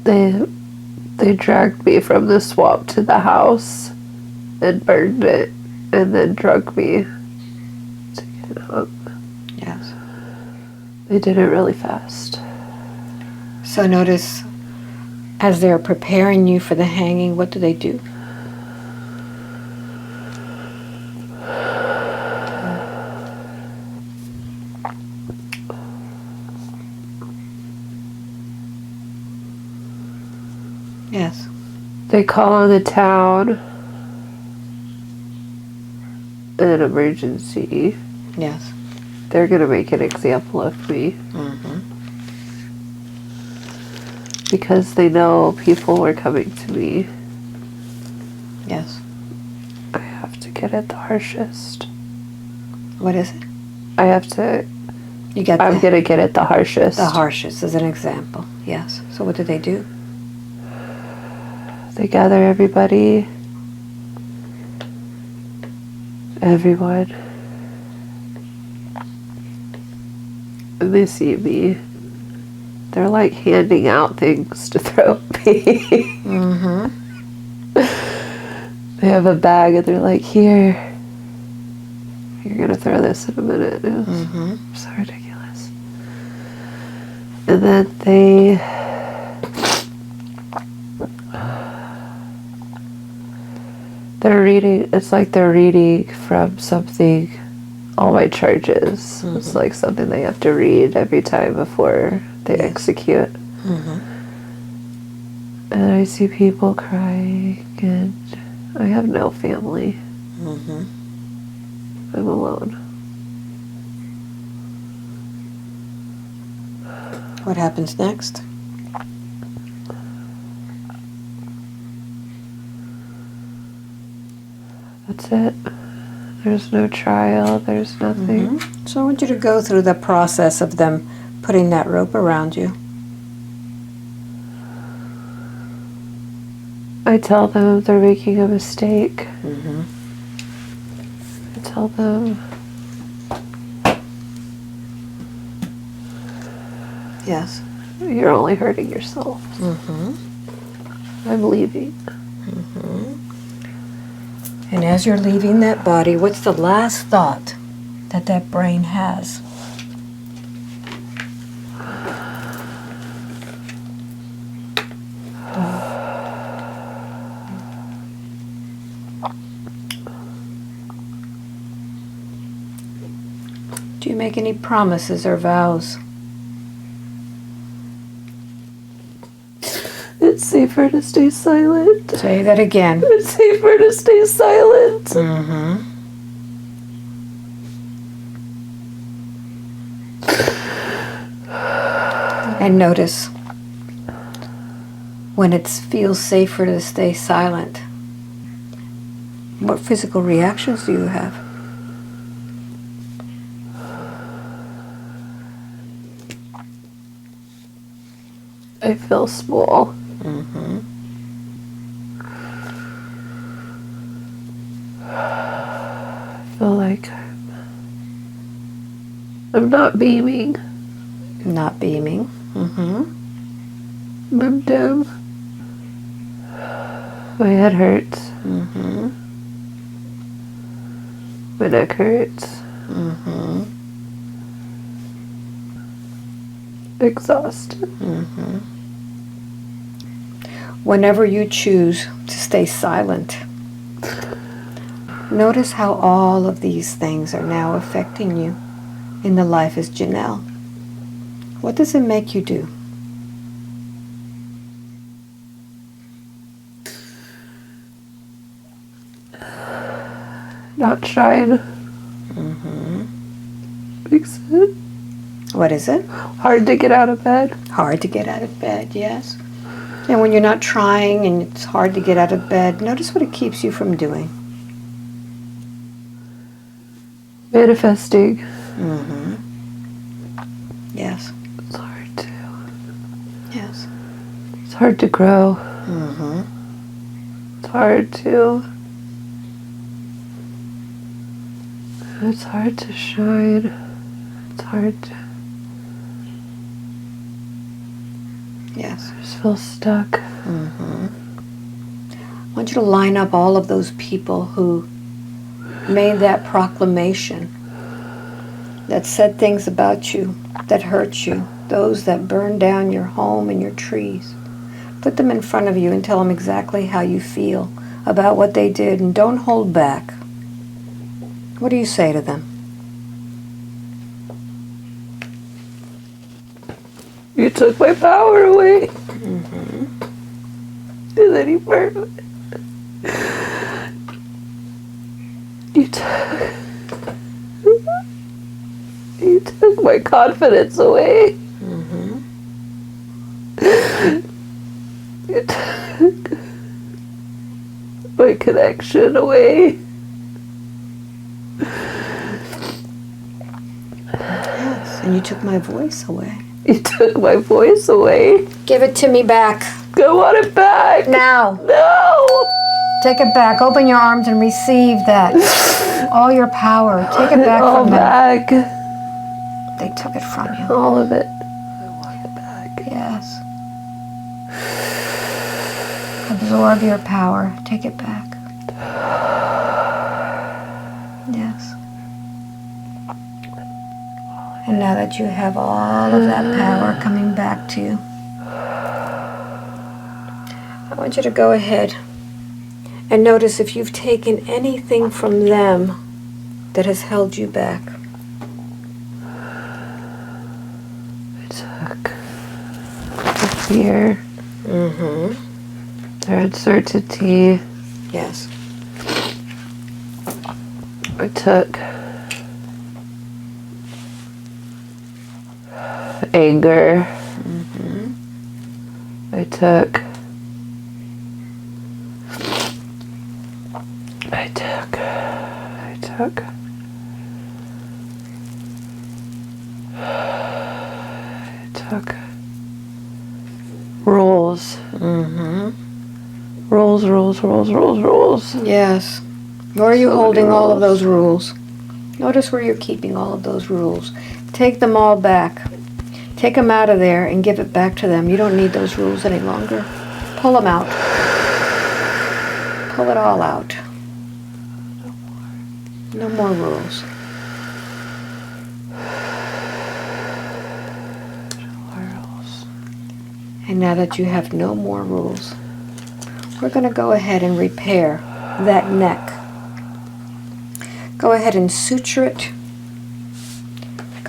They dragged me from the swamp to the house and burned it, and then drug me to get up. Yes. They did it really fast. So notice, as they're preparing you for the hanging, what do they do? Yes. They call on the town an emergency. Yes. They're going to make an example of me. Because they know people were coming to me. Yes. I have to get it the harshest. What is it? I have to... You get I'm going to get it the harshest. the harshest as an example. Yes. So what do they do? They gather everybody. Everyone. And they see me. They're like handing out things to throw at me. They have a bag and they're like, here. You're going to throw this in a minute. It was so ridiculous. And then they're reading, it's like they're reading from something, all my charges. It's like something they have to read every time before they execute. And I see people crying, and I have no family. I'm alone. What happens next? That's it. There's no trial. There's nothing. So I want you to go through the process of them putting that rope around you. I tell them they're making a mistake. I tell them Yes. you're only hurting yourself. I'm leaving. And as you're leaving that body, what's the last thought that brain has? make any promises or vows? It's safer to stay silent. Say that again. It's safer to stay silent. Mm-hmm. And notice when it feels safer to stay silent, what physical reactions do you have? I feel small. Mm-hmm. I feel like I'm not beaming. Not beaming. Mm-hmm. I'm dim. My head hurts. Mm-hmm. My neck hurts. Mm-hmm. Exhausted. Mm-hmm. Whenever you choose to stay silent, notice how all of these things are now affecting you in the life as Janelle. What does it make you do? Not trying. Mm-hmm. Makes it What is it? hard to get out of bed. Hard to get out of bed, yes. And when you're not trying and it's hard to get out of bed, notice what it keeps you from doing. Manifesting. Mm-hmm. Yes. It's hard to. Yes. It's hard to grow. Mm-hmm. It's hard to. It's hard to shine. It's hard to. Yes. I just feel stuck. Mm-hmm. I want you to line up all of those people who made that proclamation, that said things about you, that hurt you, those that burned down your home and your trees. Put them in front of you and tell them exactly how you feel about what they did, and don't hold back. What do you say to them? You took my power away. Mm-hmm. And then you burned it. You took my confidence away. Mm-hmm. You took my connection away. Yes, and you took my voice away. You took my voice away. Give it to me back. I want it back. Now. No. Take it back. Open your arms and receive that. All your power. Take it back All from them. back. They took it from you. All of it. I want it back. Yes. Absorb your power. Take it back. Yes. And now that you have all of that power coming back to you, I want you to go ahead and notice if you've taken anything from them that has held you back. I took the fear, Mm-hmm. their uncertainty. Yes. I took anger. Mm-hmm. I took rules. Mm-hmm. Rules. Yes. Where are you So holding many all of rules. those rules? Notice where you're keeping all of those rules. Take them all back. Take them out of there and give it back to them. You don't need those rules any longer. Pull them out. Pull it all out. No more rules. And now that you have no more rules, we're going to go ahead and repair that neck. Go ahead and suture it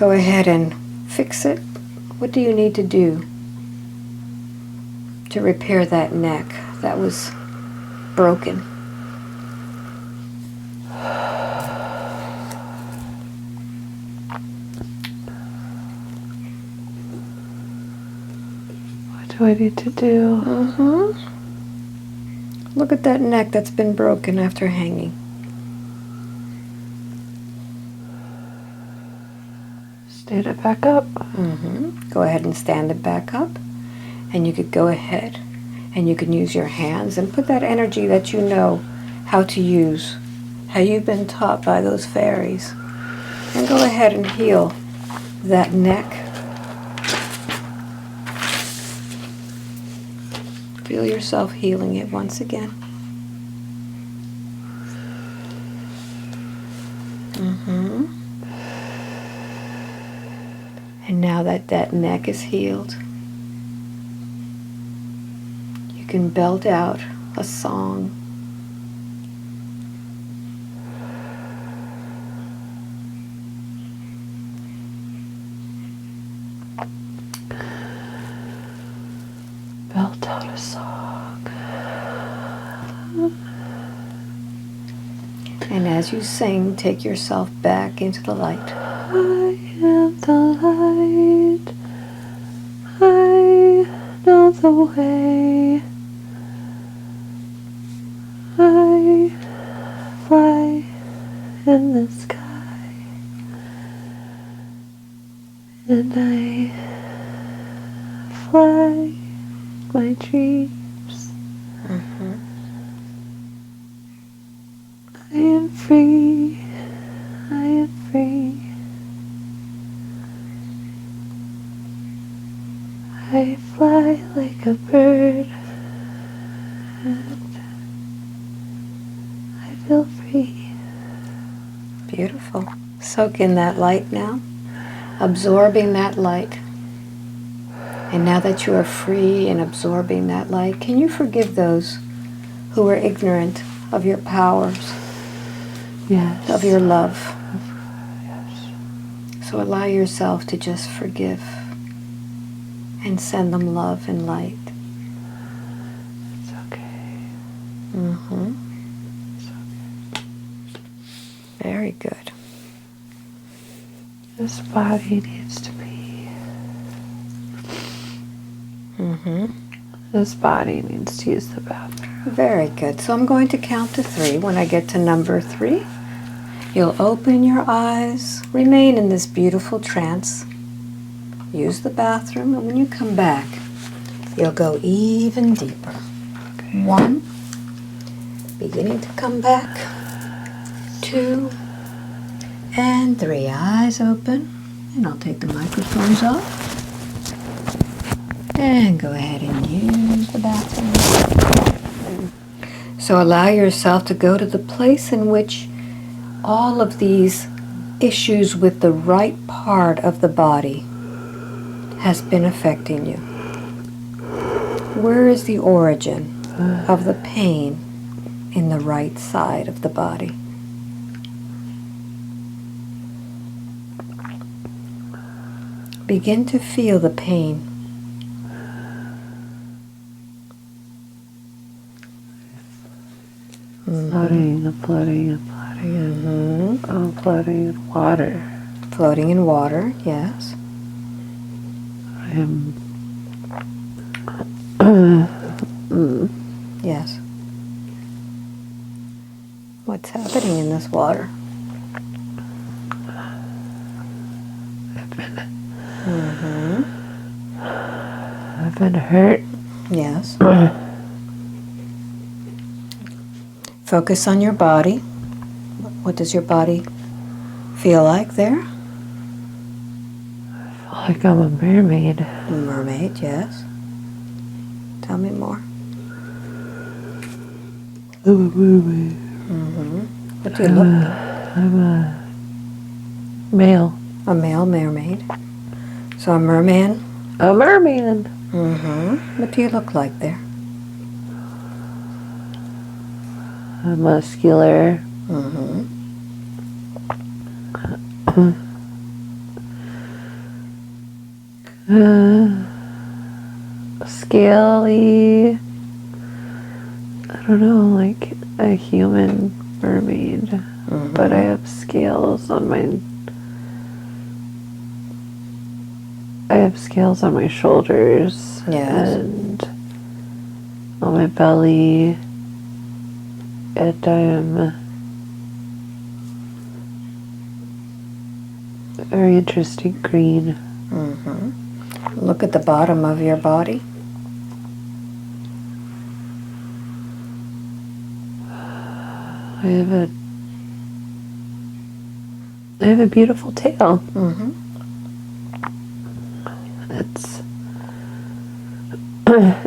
go ahead and fix it. What do you need to do to repair that neck that was broken? What do I need to do? Look at that neck that's been broken after hanging. Stand it back up. Go ahead and stand it back up. And you could go ahead and you can use your hands and put that energy that you know how to use, how you've been taught by those fairies. And go ahead and heal that neck. Feel yourself healing it once again. And now that that neck is healed, you can belt out a song. Belt out a song. And as you sing, take yourself back into the light. I am the light. I know the way. I fly in the sky. And I fly my dreams. I am free. I am free. I fly like a bird. And I feel free. Beautiful. Soak in that light now, absorbing that light. And now that you are free and absorbing that light, can you forgive those who were ignorant of your powers, Yes. of your love? Yes. So allow yourself to just forgive and send them love and light. It's okay. It's okay. Very good. This body needs to be. This body needs to use the bathroom. Very good. So I'm going to count to 3. When I get to number 3, you'll open your eyes, remain in this beautiful trance, use the bathroom, and when you come back, you'll go even deeper. Okay. 1, beginning to come back. 2, and 3. Eyes open, and I'll take the microphones off. And go ahead and use the bathroom. So allow yourself to go to the place in which all of these issues with the right part of the body has been affecting you. Where is the origin of the pain in the right side of the body? Begin to feel the pain. Floating, floating, floating. Oh, floating in water. Floating in water, yes. I am. Yes. What's happening in this water? I've been hurt. Yes. Focus on your body. What does your body feel like there? I feel like I'm a mermaid. Mermaid, yes. Tell me more. I'm a mermaid. What do you look like? I'm a male. A male mermaid. So a merman. A merman. What do you look like there? I'm muscular. Scaly. I don't know, like a human mermaid. Mm-hmm. But I have scales on my shoulders. Yes. And on my belly. And I am very interesting green. Mm-hmm. Look at the bottom of your body. I have a beautiful tail. Mm-hmm. It's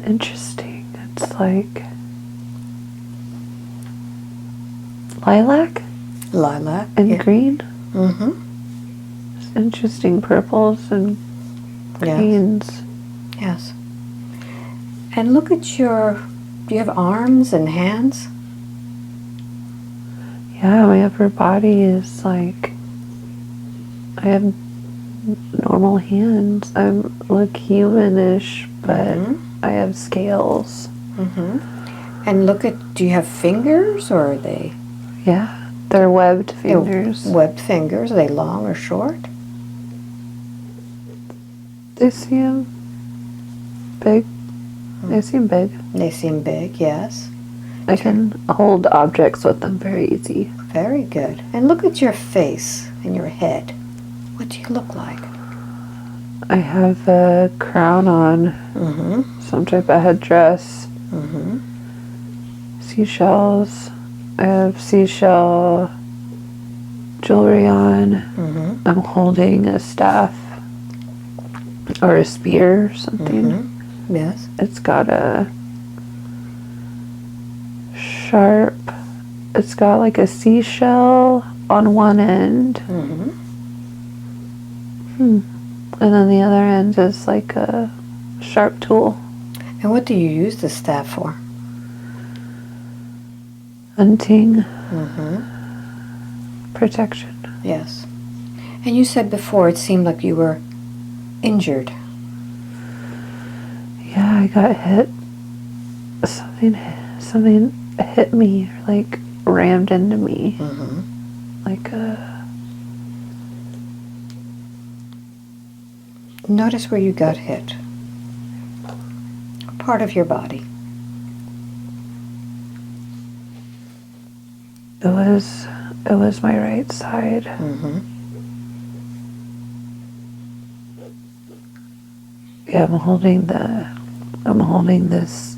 interesting. It's like lilac Lilac. and green. Mm-hmm. It's interesting purples and greens. Yes. And look at do you have arms and hands? Yeah, my upper body is like, I have normal hands. I look humanish, but I have scales. Mm-hmm. And do you have fingers, or are they? Yeah, they're webbed fingers. Webbed fingers. Are they long or short? They seem big. They seem big. They seem big, yes. I can hold objects with them very easy. Very good. And look at your face and your head. What do you look like? I have a crown on, some type of headdress, seashells. I have seashell jewelry on. I'm holding a staff or a spear or something. Yes. It's got a sharp, it's got like a seashell on one end. And then the other end is like a sharp tool. And what do you use the staff for? Hunting. Protection. Yes. And you said before it seemed like you were injured. Yeah, I got hit. Something hit me, or like rammed into me. Like a... Notice where you got hit. Part of your body. It was my right side. Yeah, I'm holding this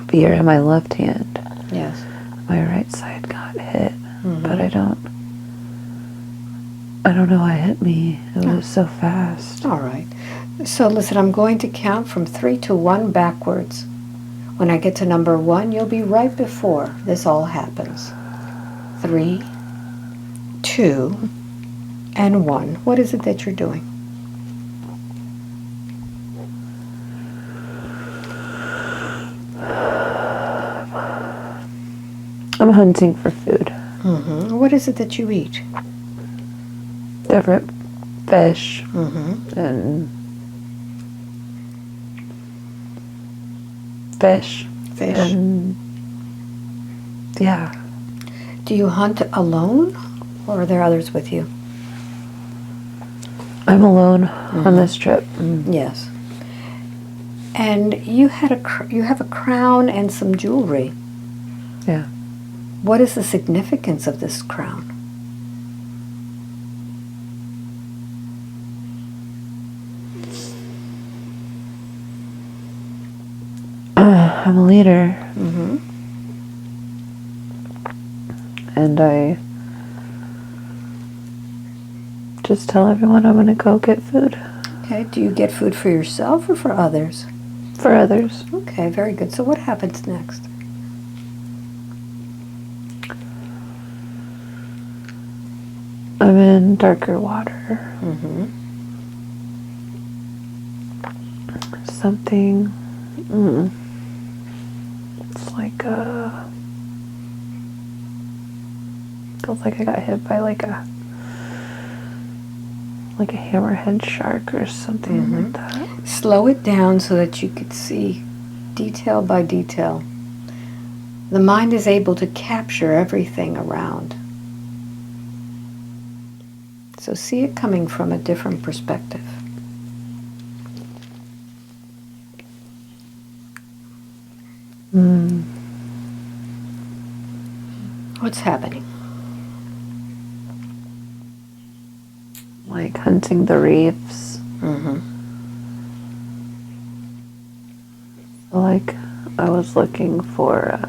spear in my left hand. Yes. My right side got hit, but I don't know what hit me. It was so fast. All right. So listen, I'm going to count from 3 to 1 backwards. When I get to number 1, you'll be right before this all happens. 3, 2, and 1. What is it that you're doing? I'm hunting for food. What is it that you eat? Different fish and fish. And yeah. Do you hunt alone, or are there others with you? I'm alone on this trip. Yes. And you have a crown and some jewelry. Yeah. What is the significance of this crown? I'm a leader. And I just tell everyone I'm going to go get food. Okay, do you get food for yourself or for others? For others. Okay, very good. So what happens next? I'm in darker water. Something. It's like feels like I got hit by like a like a hammerhead shark or something like that. Slow it down so that you could see detail by detail. The mind is able to capture everything around. So see it coming from a different perspective. What's happening? Like hunting the reefs. Like I was looking for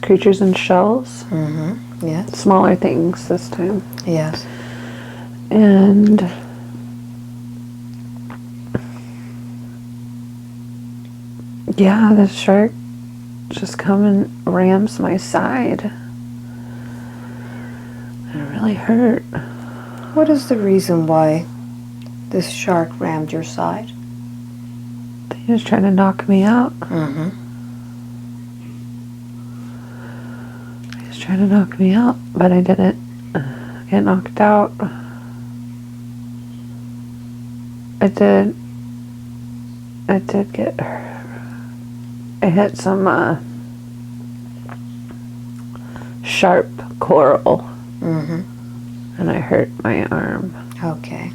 creatures in shells. Yes. Smaller things this time. Yes. And yeah, the shark just come and rams my side. It really hurt. What is the reason why this shark rammed your side? He was trying to knock me out. He was trying to knock me out, but I didn't get knocked out. I did get hurt. I hit some sharp coral, and I hurt my arm. Okay.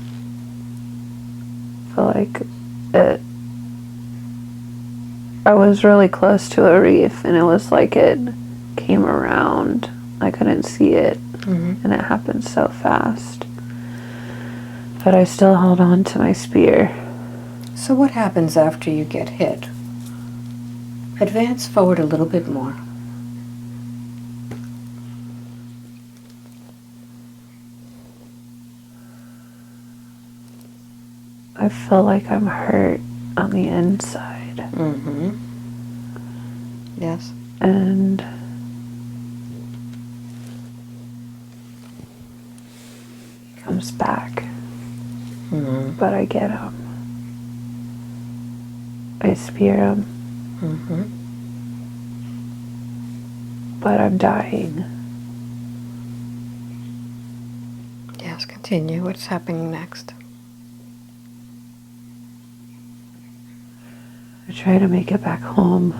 I feel like I was really close to a reef, and it was like it came around. I couldn't see it, and it happened so fast. But I still held on to my spear. So what happens after you get hit? Advance forward a little bit more. I feel like I'm hurt on the inside. Yes. And he comes back. But I get him. I spear him. But I'm dying. Yes, continue. What's happening next? I try to make it back home.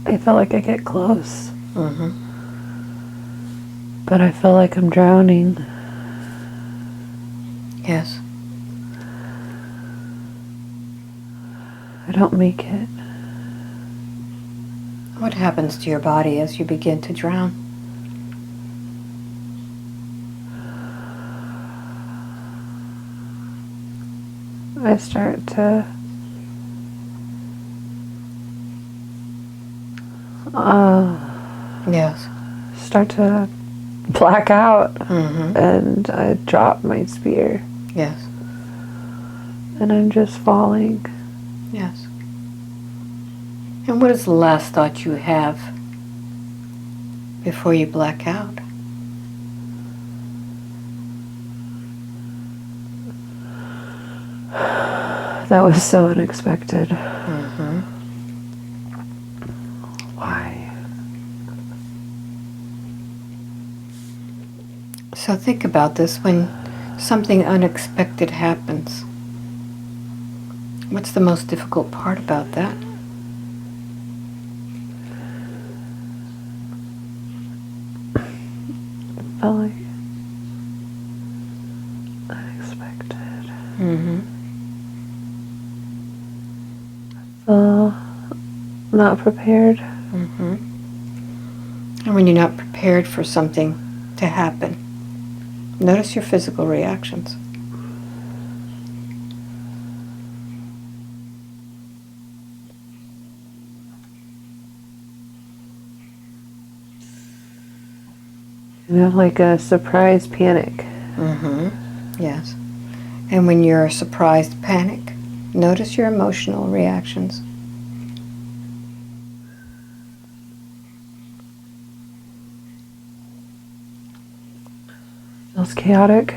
I feel like I get close. But I feel like I'm drowning. Yes. I don't make it. What happens to your body as you begin to drown? I start to Yes. start to black out, and I drop my spear, Yes. and I'm just falling. Yes. And what is the last thought you have before you black out? That was so unexpected. Why? So think about this when something unexpected happens. What's the most difficult part about that? Felt like unexpected. Not prepared. And when you're not prepared for something to happen, notice your physical reactions. You have like a surprise panic. Yes. And when you're surprised, panic, notice your emotional reactions. Feels chaotic.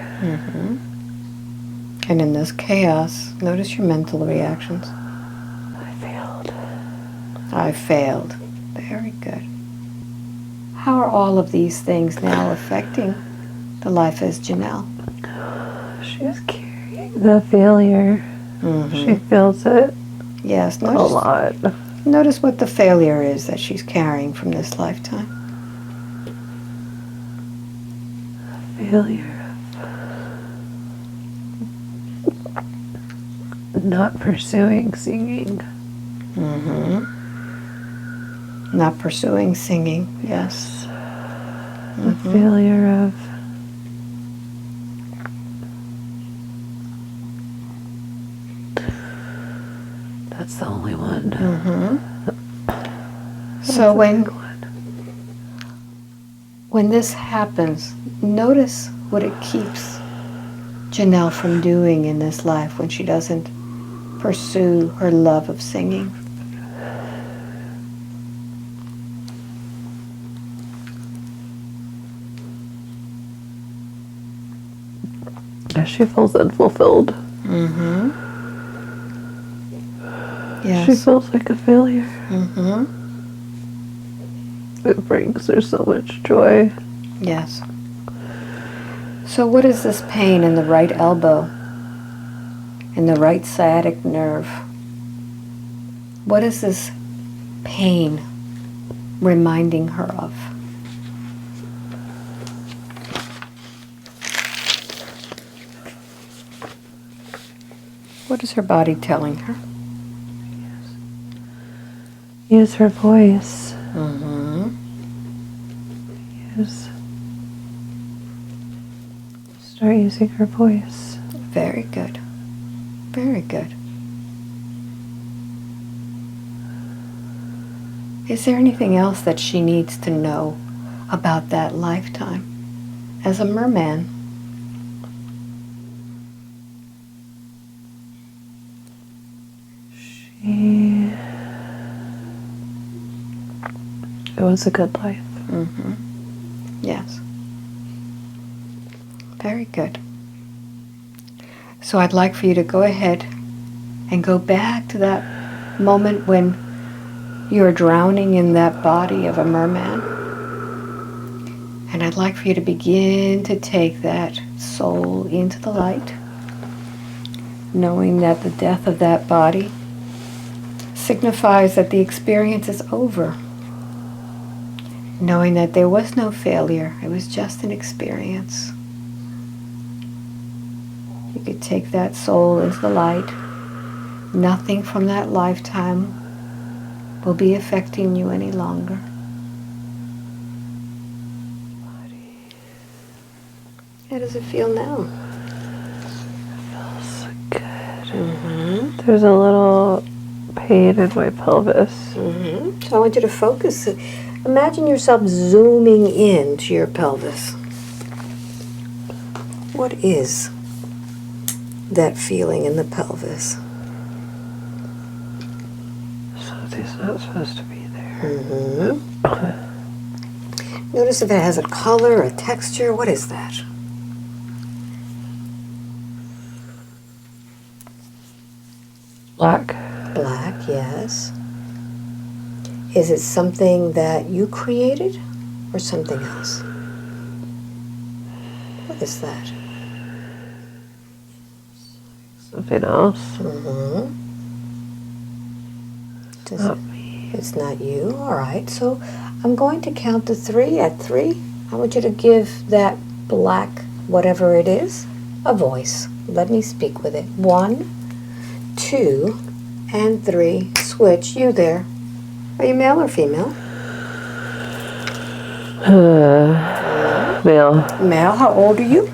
And in this chaos, notice your mental reactions. I failed. I failed. Very good. How are all of these things now affecting the life as Janelle? She's carrying the failure. She feels it Yes, a lot. Notice what the failure is that she's carrying from this lifetime. Failure of not pursuing singing. Not pursuing singing, yes. The failure of that's the only one. So when this happens, notice what it keeps Janelle from doing in this life when she doesn't pursue her love of singing. She feels unfulfilled. Yes. She feels like a failure. It brings her so much joy. Yes. So what is this pain in the right elbow, in the right sciatic nerve? What is this pain reminding her of? What is her body telling her? Use her voice. Start using her voice. Very good. Very good. Is there anything else that she needs to know about that lifetime as a merman? It was a good life. Yes. Very good. So I'd like for you to go ahead and go back to that moment when you're drowning in that body of a merman. And I'd like for you to begin to take that soul into the light, knowing that the death of that body signifies that the experience is over. Knowing that there was no failure, it was just an experience. You could take that soul into the light. Nothing from that lifetime will be affecting you any longer. How does it feel now? It feels good. There's a little pain in my pelvis. So I want you to focus. Imagine yourself zooming into your pelvis. What is that feeling in the pelvis? Something's not supposed to be there. Notice if it has a color, a texture. What is that? Black. Black, yes. Is it something that you created or something else? What is that? Something else. Not me. It's not you. All right. So I'm going to count to 3. At 3, I want you to give that black, whatever it is, a voice. Let me speak with it. 1, 2, and 3. Switch. You there. Are you male or female? Male. Male. How old are you?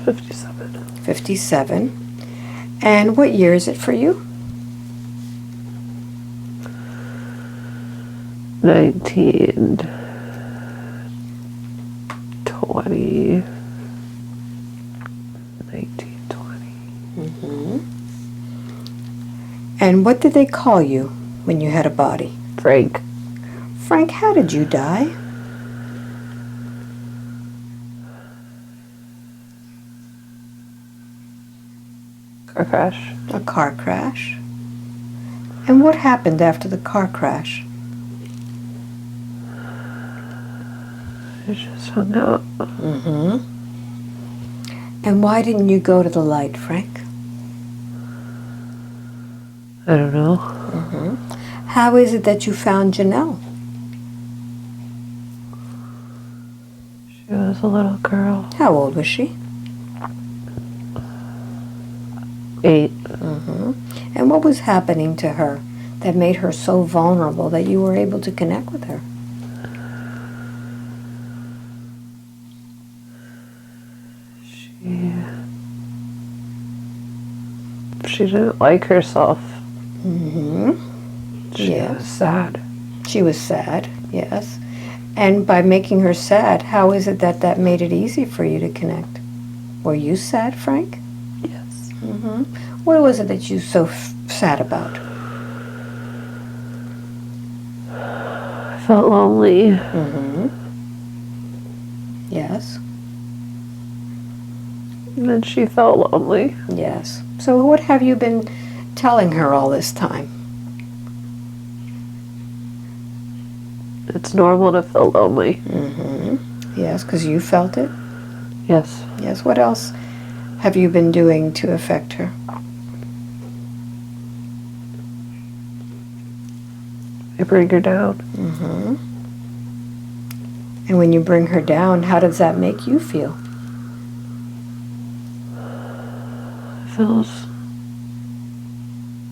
57. 57. And what year is it for you? 1920. 1920. And what did they call you when you had a body? Frank. Frank, how did you die? Car crash. A car crash. And what happened after the car crash? I just hung out. Mm-hmm. And why didn't you go to the light, Frank? I don't know. Mm-hmm. How is it that you found Janelle? She was a little girl. How old was she? 8. Mm-hmm. And what was happening to her that made her so vulnerable that you were able to connect with her? She didn't like herself. Mm-hmm. She was sad. She was sad, yes. And by making her sad, how is it that that made it easy for you to connect? Were you sad, Frank? Yes. Mm-hmm. What was it that you were so sad about? I felt lonely. Mm-hmm. Yes. And then she felt lonely. Yes. So what have you been telling her all this time? It's normal to feel lonely. Mm-hmm. Yes, because you felt it? Yes. Yes. What else have you been doing to affect her? I bring her down. Mm-hmm. And when you bring her down, how does that make you feel? It feels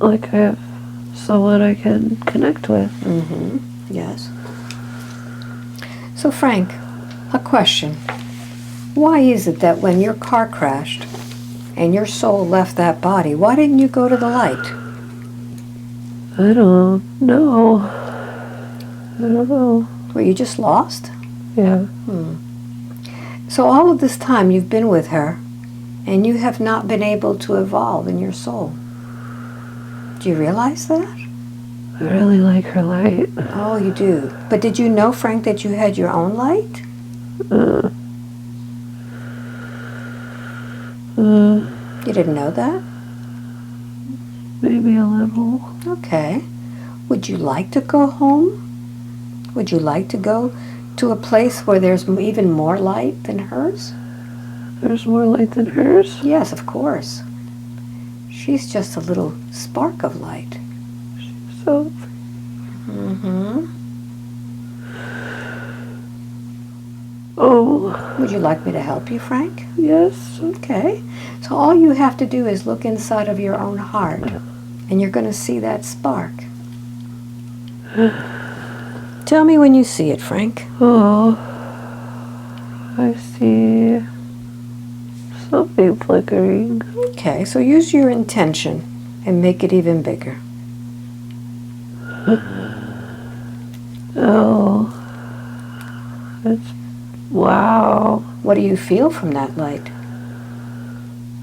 like I have someone I can connect with. Mm-hmm. Yes. So Frank, a question. Why is it that when your car crashed and your soul left that body, why didn't you go to the light? I don't know. I don't know. Were you just lost? Yeah. So all of this time you've been with her and you have not been able to evolve in your soul. Do you realize that? I really like her light. Oh, you do. But did you know, Frank, that you had your own light? You didn't know that? Maybe a little. Okay. Would you like to go home? Would you like to go to a place where there's even more light than hers? There's more light than hers? Yes, of course. She's just a little spark of light. So, Mm-hmm. oh, Would you like me to help you, Frank? yes. Okay. So all you have to do is look inside of your own heart, and you're going to see that spark. Tell me when you see it, Frank. Oh, I see something flickering. Okay, so use your intention and make it even bigger. Oh, it's, wow, What do you feel from that light?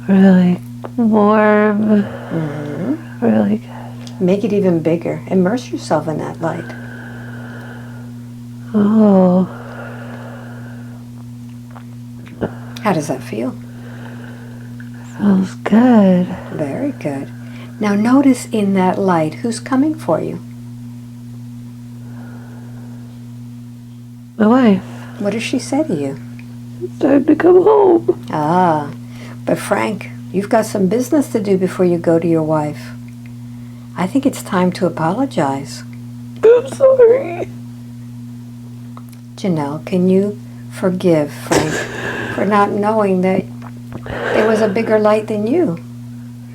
really warm, Mm-hmm. really good. Make it even bigger. Immerse yourself in that light. Oh, How does that feel? feels good. Very good. Now notice in that light who's coming for you. My wife, What does she say to you? it's time to come home. Ah, but Frank, you've got some business to do before you go to your wife. I think it's time to apologize. I'm sorry. Janelle, can you forgive Frank for not knowing that there was a bigger light than you?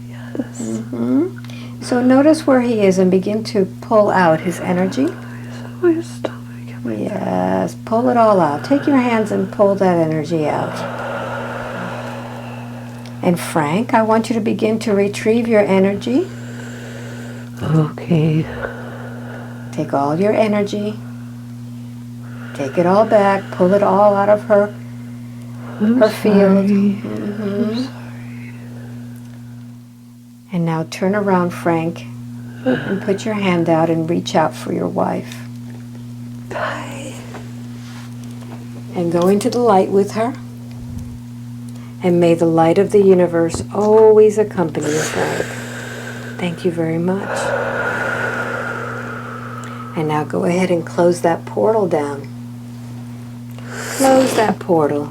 Yes. Mm-hmm. So notice where he is and begin to pull out his energy. My stomach and my Yes, pull it all out. Take your hands and pull that energy out. And Frank, I want you to begin to retrieve your energy. Okay. Take all your energy. Take it all back. Pull it all out of her I'm field. sorry. Mhm. I'm sorry. And now turn around, Frank, and put your hand out and reach out for your wife. Bye. And go into the light with her. And may the light of the universe always accompany you, Frank. Thank you very much. And now go ahead and close that portal down. Close that portal.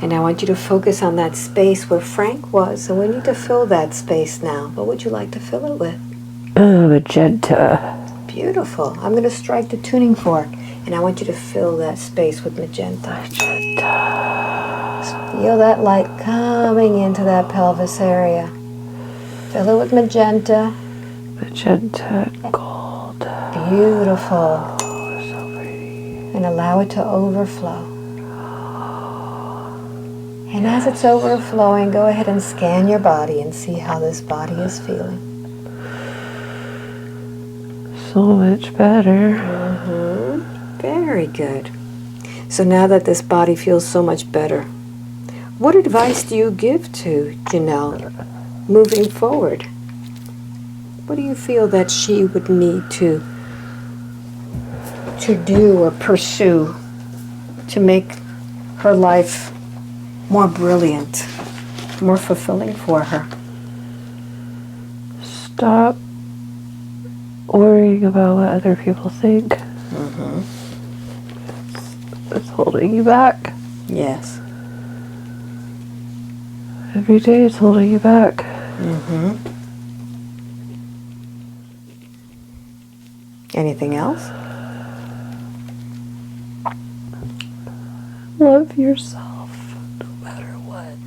And I want you to focus on that space where Frank was. So we need to fill that space now. What would you like to fill it with? Magenta. Beautiful. I'm going to strike the tuning fork. And I want you to fill that space with magenta. Feel that light coming into that pelvis area. Fill it with magenta. Magenta and gold. Beautiful. Oh, so pretty. And allow it to overflow. And as it's overflowing, go ahead and scan your body and see how this body is feeling. So much better. Very good. So now that this body feels so much better, what advice do you give to Janelle moving forward? What do you feel that she would need to do or pursue to make her life more brilliant, more fulfilling for her? Stop worrying about what other people think. It's holding you back. Yes. Every day it's holding you back. Anything else? Love yourself no matter what.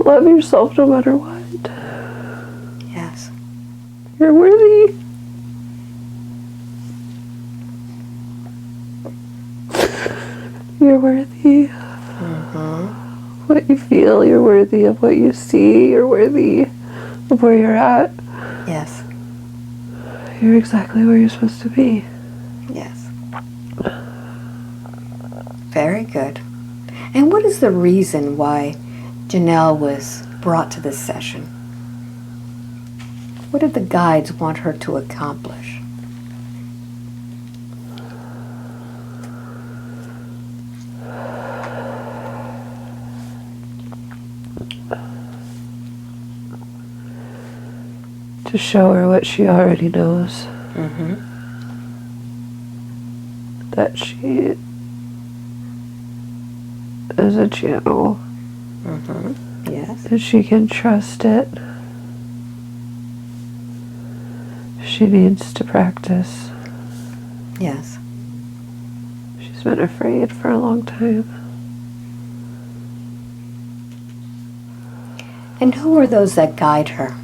Love yourself no matter what. Yes. You're worthy. You're worthy of what you feel. You're worthy of what you see. You're worthy of where you're at. Yes. You're exactly where you're supposed to be. Yes. Very good. And what is the reason why Janelle was brought to this session? What did the guides want her to accomplish? To show her what she already knows. That she is a channel. Yes. And she can trust it. She needs to practice. Yes. She's been afraid for a long time. And who are those that guide her?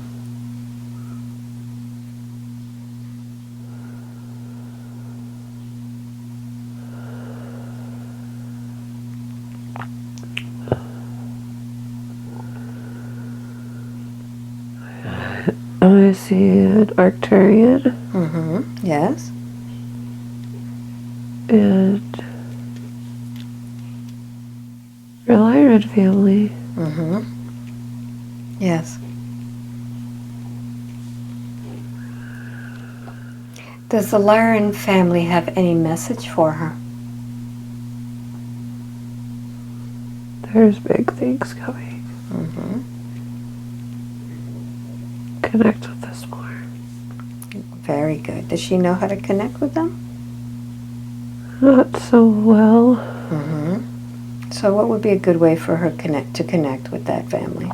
I see an Arcturian. Yes. And your Lyran family. Yes. Does the Lyran family have any message for her? There's big things coming. Connect with us more. Very good. Does she know how to connect with them? Not so well. So what would be a good way for her to connect with that family?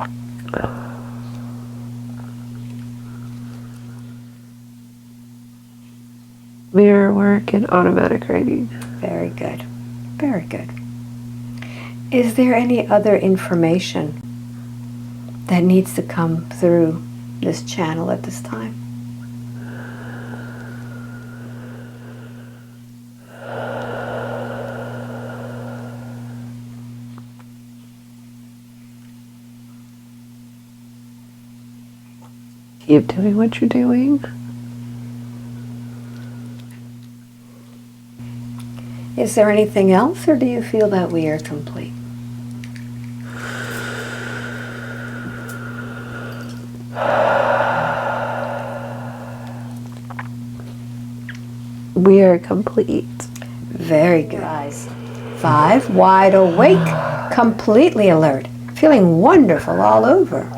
Mirror work and automatic writing. Very good. Very good. Is there any other information that needs to come through this channel at this time? Keep doing what you're doing. Is there anything else, or do you feel that we are complete? We are complete. Very good. Eyes. 5, wide awake, completely alert, feeling wonderful all over.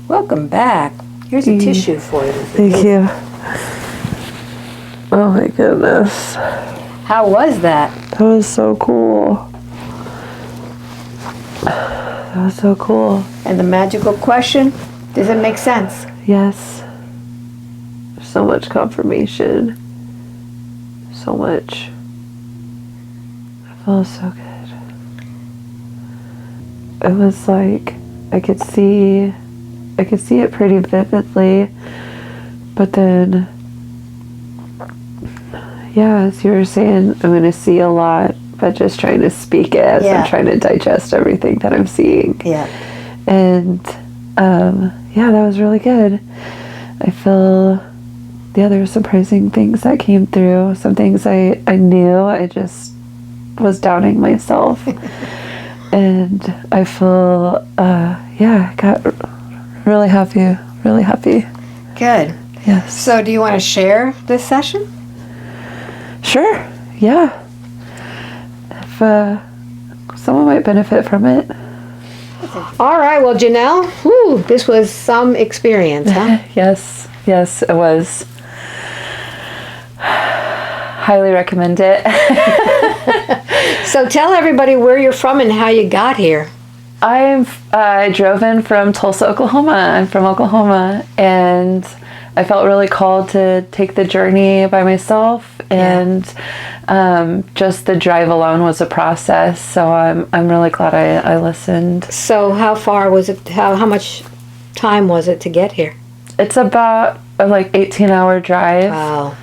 Welcome back. Here's a tissue for you. Thank you. Oh my goodness. How was that? That was so cool. That was so cool. And the magical question, does it make sense? Yes. So much confirmation. So much. I feel so good. It was like I could see it pretty vividly, but then yeah, as you were saying, I'm going to see a lot, but just trying to speak it as I'm trying to digest everything that I'm seeing. Yeah. And yeah, that was really good. I feel, yeah, there were surprising things that came through. Some things I knew, I just was doubting myself. And I feel, yeah, I got really happy, really happy. Good. Yes. So do you want to share this session? Sure, yeah. If someone might benefit from it. All right, well, Janelle, whew, this was some experience, huh? Yes, it was. Highly recommend it. So tell everybody where you're from and how you got here. I drove in from Tulsa, Oklahoma. I'm from Oklahoma, and I felt really called to take the journey by myself, and just the drive alone was a process. So I'm really glad I listened. So how far was it? How much time was it to get here? It's about a 18-hour drive. Wow.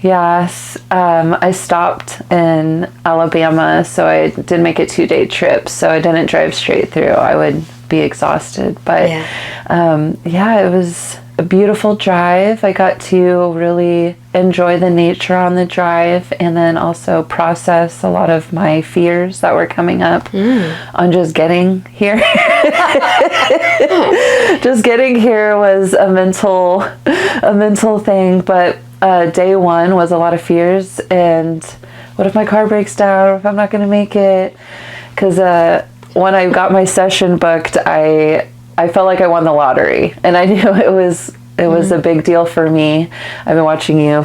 Yes, I stopped in Alabama, so I did make a 2-day trip. So I didn't drive straight through. I would be exhausted, but yeah, it was a beautiful drive. I got to really enjoy the nature on the drive, and then also process a lot of my fears that were coming up on just getting here. Just getting here was a mental thing, but day one was a lot of fears, and what if my car breaks down, or if I'm not going to make it? Because when I got my session booked, I felt like I won the lottery, and I knew it was a big deal for me. I've been watching you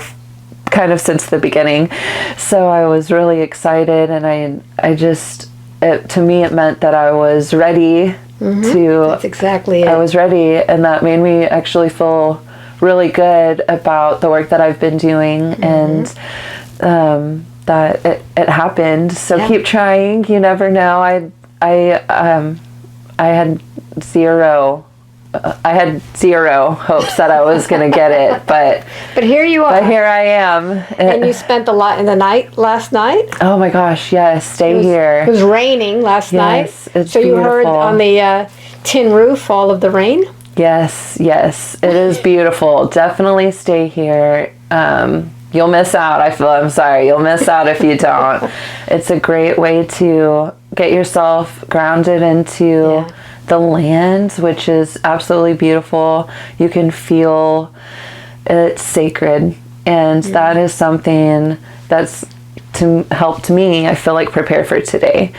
kind of since the beginning, so I was really excited, and I just, to me it meant that I was ready to. That's exactly it. I was ready, and that made me actually feel really good about the work that I've been doing, and that it happened. So keep trying. You never know. I had zero hopes that I was going to get it, but here you are. But here I am. And you spent a lot in the night last night? Oh my gosh, yes. Stay here. It was raining last night. It's so beautiful. You heard on the tin roof all of the rain? Yes. It is beautiful. Definitely stay here. You'll miss out. I'm sorry. You'll miss out if you don't. It's a great way to get yourself grounded into the land, which is absolutely beautiful. You can feel it's sacred, and that is something that's helped me, I feel like, prepare for today.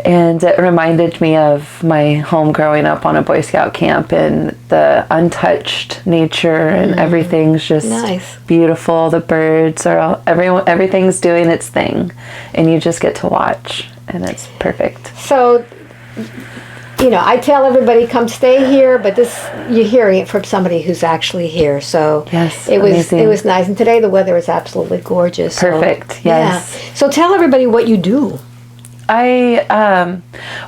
And it reminded me of my home growing up on a Boy Scout camp, and the untouched nature, and everything's just beautiful. The birds are everything's doing its thing, and you just get to watch, and it's perfect. So, I tell everybody, come stay here, but you're hearing it from somebody who's actually here. So it was nice, and today the weather is absolutely gorgeous. Perfect. So, yes. Yeah. So tell everybody what you do. I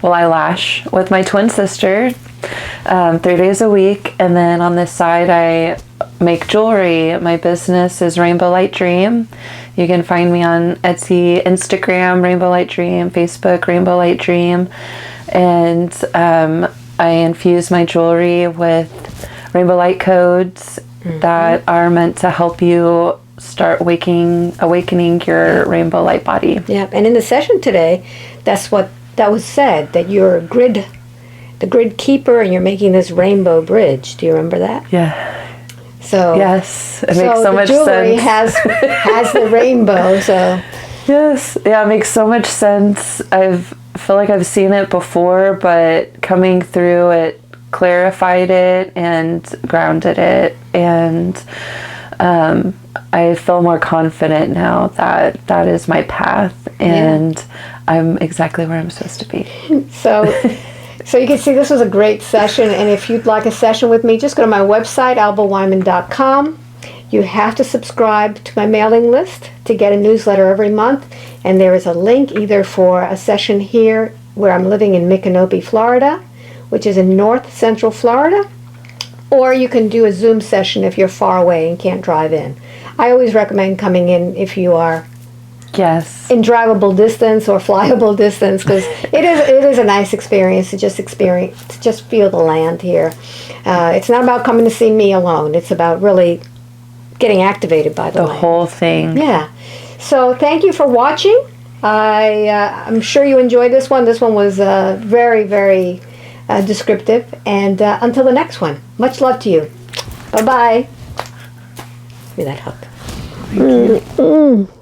lash with my twin sister 3 days a week, and then on this side I make jewelry. My business is Rainbow Light Dream. You can find me on Etsy, Instagram, Rainbow Light Dream, Facebook, Rainbow Light Dream. And I infuse my jewelry with rainbow light codes that are meant to help you start awakening your rainbow light body. Yeah, and in the session today, that was said, that you're the grid keeper, and you're making this rainbow bridge. Do you remember that? Yeah. So yes, it makes so much sense. The jewelry has the rainbow, so. Yes, yeah, it makes so much sense. I feel like I've seen it before, but coming through it clarified it and grounded it, and I feel more confident now that that is my path, and I'm exactly where I'm supposed to be. So you can see this was a great session, and if you'd like a session with me, just go to my website, albaweinman.com. You have to subscribe to my mailing list to get a newsletter every month, and there is a link either for a session here where I'm living in Micanopy, Florida, which is in north central Florida, or you can do a Zoom session if you're far away and can't drive in. I always recommend coming in if you are in drivable distance or flyable distance, because it is a nice experience to just feel the land here. It's not about coming to see me alone. It's about really getting activated by the land. Whole thing. Yeah. So thank you for watching. I'm sure you enjoyed this one. This one was very, very descriptive. And until the next one, much love to you. Bye-bye. Give me that hug. Thank you.